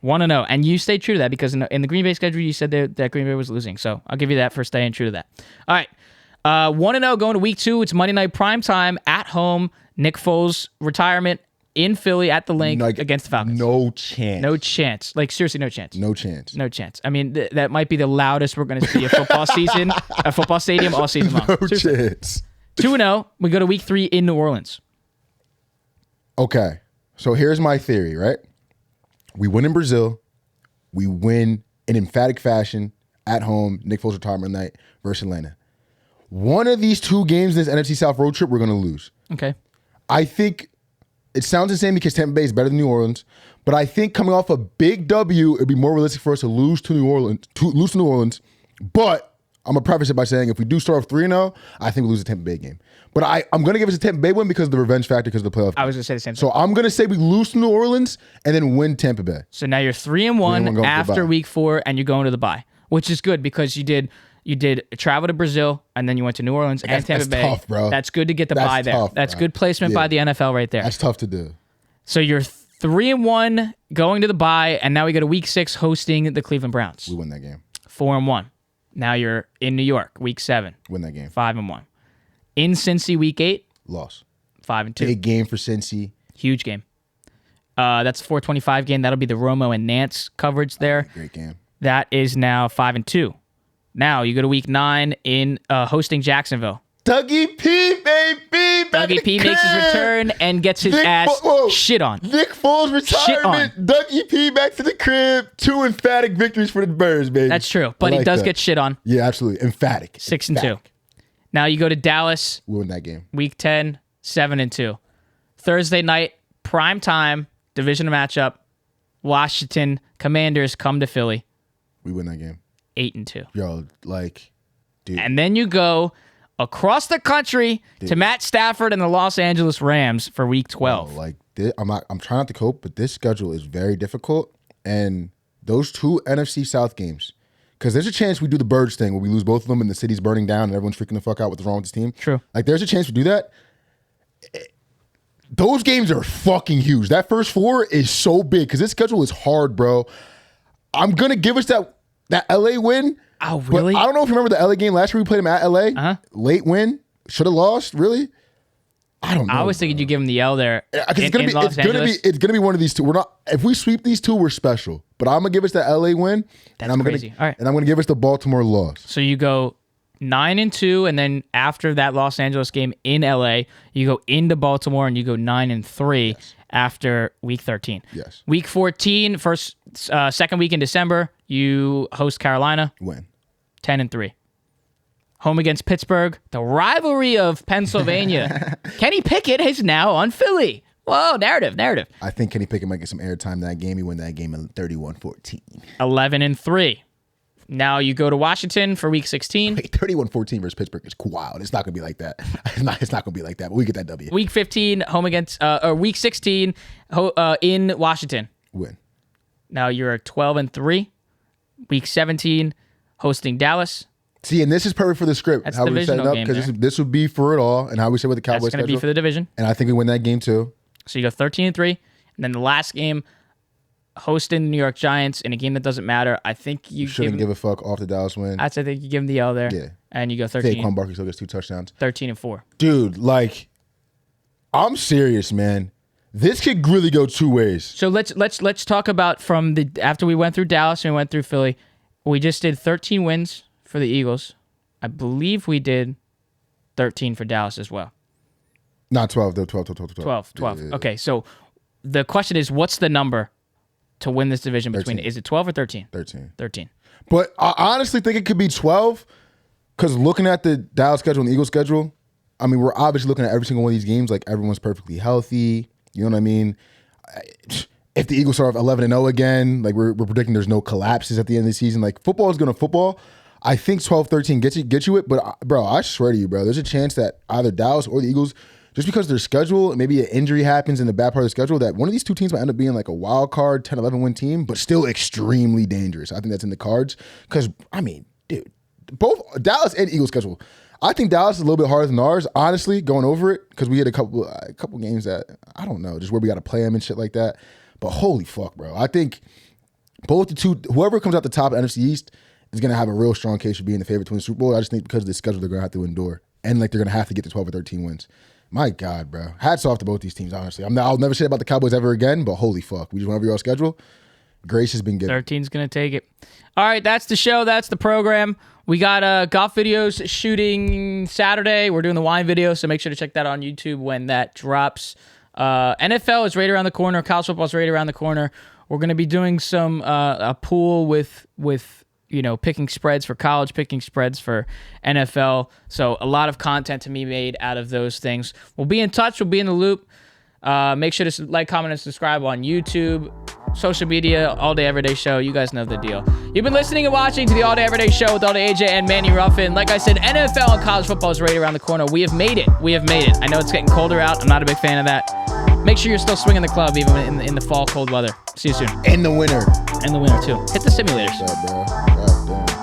1-0. And you stayed true to that because in the Green Bay schedule, you said that Green Bay was losing. So I'll give you that for staying true to that. All right. 1-0 going to week 2. It's Monday Night Primetime at home. Nick Foles' retirement in Philly at the Link against the Falcons. No chance. No chance. Like, seriously, no chance. No chance. No chance. I mean, that might be the loudest we're going to see a football season, a football stadium all season long. No chance. 2-0. We go to week 3 in New Orleans. Okay. So here's my theory, right? We win in Brazil. We win in emphatic fashion at home, Nick Foles' retirement night versus Atlanta. One of these 2 games in this NFC South road trip, we're going to lose. Okay. I think it sounds insane because Tampa Bay is better than New Orleans, but I think coming off a big W, it'd be more realistic for us to lose to New Orleans. But I'm gonna preface it by saying if we do start off 3-0, I think we lose the Tampa Bay game. But I'm gonna give us a Tampa Bay win because of the revenge factor, because of the playoff. I was gonna say the same thing. So I'm gonna say we lose to New Orleans and then win Tampa Bay. So now you're 3-1 after week 4, and you're going to the bye, which is good because you did travel to Brazil and then you went to New Orleans and Tampa Bay. That's tough, bro. That's good to get the bye there. Tough, that's good placement by the NFL right there. That's tough to do. So you're 3-1 going to the bye, and now we go to week 6 hosting the Cleveland Browns. We win that game. 4-1. Now you're in New York, week 7. Win that game. 5-1. In Cincy, week 8. Loss. 5-2. Big game for Cincy. Huge game. That's a 425 game. That'll be the Romo and Nance coverage there. Great game. That is now 5-2. Now you go to week 9 in hosting Jacksonville. Dougie P, baby. Dougie P makes his return and gets his ass shit on. Nick Foles' retirement. Dougie P back to the crib. 2 emphatic victories for the Bears, baby. That's true, but he does get shit on. Yeah, absolutely. Emphatic. 6-2. Now you go to Dallas. We win that game. Week 10, 7-2. Thursday night, prime time, division matchup. Washington Commanders come to Philly. We win that game. 8-2. Yo, like, dude. And then you go across the country to Matt Stafford and the Los Angeles Rams for Week 12. Bro, like, I'm trying not to cope, but this schedule is very difficult. And those 2 NFC South games, because there's a chance we do the Birds thing where we lose both of them and the city's burning down and everyone's freaking the fuck out what's wrong with this team. True. Like, there's a chance we do that. Those games are fucking huge. That first 4 is so big because this schedule is hard, bro. I'm going to give us that LA win. Oh, really? But I don't know if you remember the LA game last year we played them at LA. Uh-huh. Late win. Should have lost, really? I don't know. I was thinking you give them the L there. It's gonna be one of these 2. We're not. If we sweep these 2, we're special. But I'm gonna give us the LA win. That's crazy. All right. And I'm gonna give us the Baltimore loss. So you go 9-2, and then after that Los Angeles game in LA, you go into Baltimore and you go 9-3 after Week 13. Yes. Week 14, second week in December, you host Carolina. Win. 10-3. Home against Pittsburgh, the rivalry of Pennsylvania. Kenny Pickett is now on Philly. Whoa, narrative. I think Kenny Pickett might get some airtime that game. He won that game in 31-14. 11-3. Now you go to Washington for Week 16. Wait, 31-14 versus Pittsburgh is wild. It's not gonna be like that. It's not gonna be like that. But we get that W. Week 15, home against Week 16 in Washington. Win. Now you're 12-3. Week 17, hosting Dallas. See, and this is perfect for the script. That's how we set it up because this would be for it all, and how we said with the Cowboys. That's going to be for the division. And I think we win that game too. So you go 13-3, and then the last game, hosting the New York Giants in a game that doesn't matter. I think you shouldn't give a fuck off the Dallas win. I think you give them the L there. Yeah, and you go 13. Saquon Barkley still gets 2 touchdowns. 13-4. Dude, like, I'm serious, man. This could really go 2 ways. So let's talk about after we went through Dallas and we went through Philly. We just did 13 wins for the Eagles. I believe we did 13 for Dallas as well. Not 12, though. 12. 12. Yeah. Okay, so the question is, what's the number to win this division between? 13. Is it 12 or 13? 13. But I honestly think it could be 12 because looking at the Dallas schedule and the Eagles schedule, I mean, we're obviously looking at every single one of these games like everyone's perfectly healthy. You know what I mean? If the Eagles start off 11-0 again, like we're predicting there's no collapses at the end of the season. Like football is going to football. I think 12-13 gets you it, but bro, I swear to you, bro, there's a chance that either Dallas or the Eagles, just because their schedule, maybe an injury happens in the bad part of the schedule, that one of these 2 teams might end up being like a wild card 10-11 win team, but still extremely dangerous. I think that's in the cards because, I mean, dude, both Dallas and Eagles schedule. I think Dallas is a little bit harder than ours, honestly, going over it, because we had a couple games that, I don't know, just where we got to play them and shit like that. But holy fuck, bro. I think both the 2, whoever comes out the top of NFC East is going to have a real strong case for being the favorite to win the Super Bowl. I just think because of the schedule, they're going to have to endure. And like they're going to have to get to 12 or 13 wins. My God, bro. Hats off to both these teams, honestly. I'll never say about the Cowboys ever again, but holy fuck. We just went over your schedule. Grace has been good. 13's going to take it. All right, that's the show. That's the program. We got golf videos shooting Saturday. We're doing the wine video, so make sure to check that on YouTube when that drops. NFL is right around the corner. College football is right around the corner. We're going to be doing some a pool with picking spreads for college, picking spreads for NFL. So a lot of content to be made out of those things. We'll be in touch. We'll be in the loop. Make sure to like, comment, and subscribe on YouTube, social media, All Day Everyday Show. You guys know the deal. You've been listening and watching to the All Day Everyday Show with All Day AJ and Manny Ruffin. Like I said, NFL and college football is right around the corner. We have made it. I know it's getting colder out. I'm not a big fan of that. Make sure you're still swinging the club even in the fall cold weather. See you soon. And the winner. And the winner too. Hit the simulators. What's up, bro? God damn.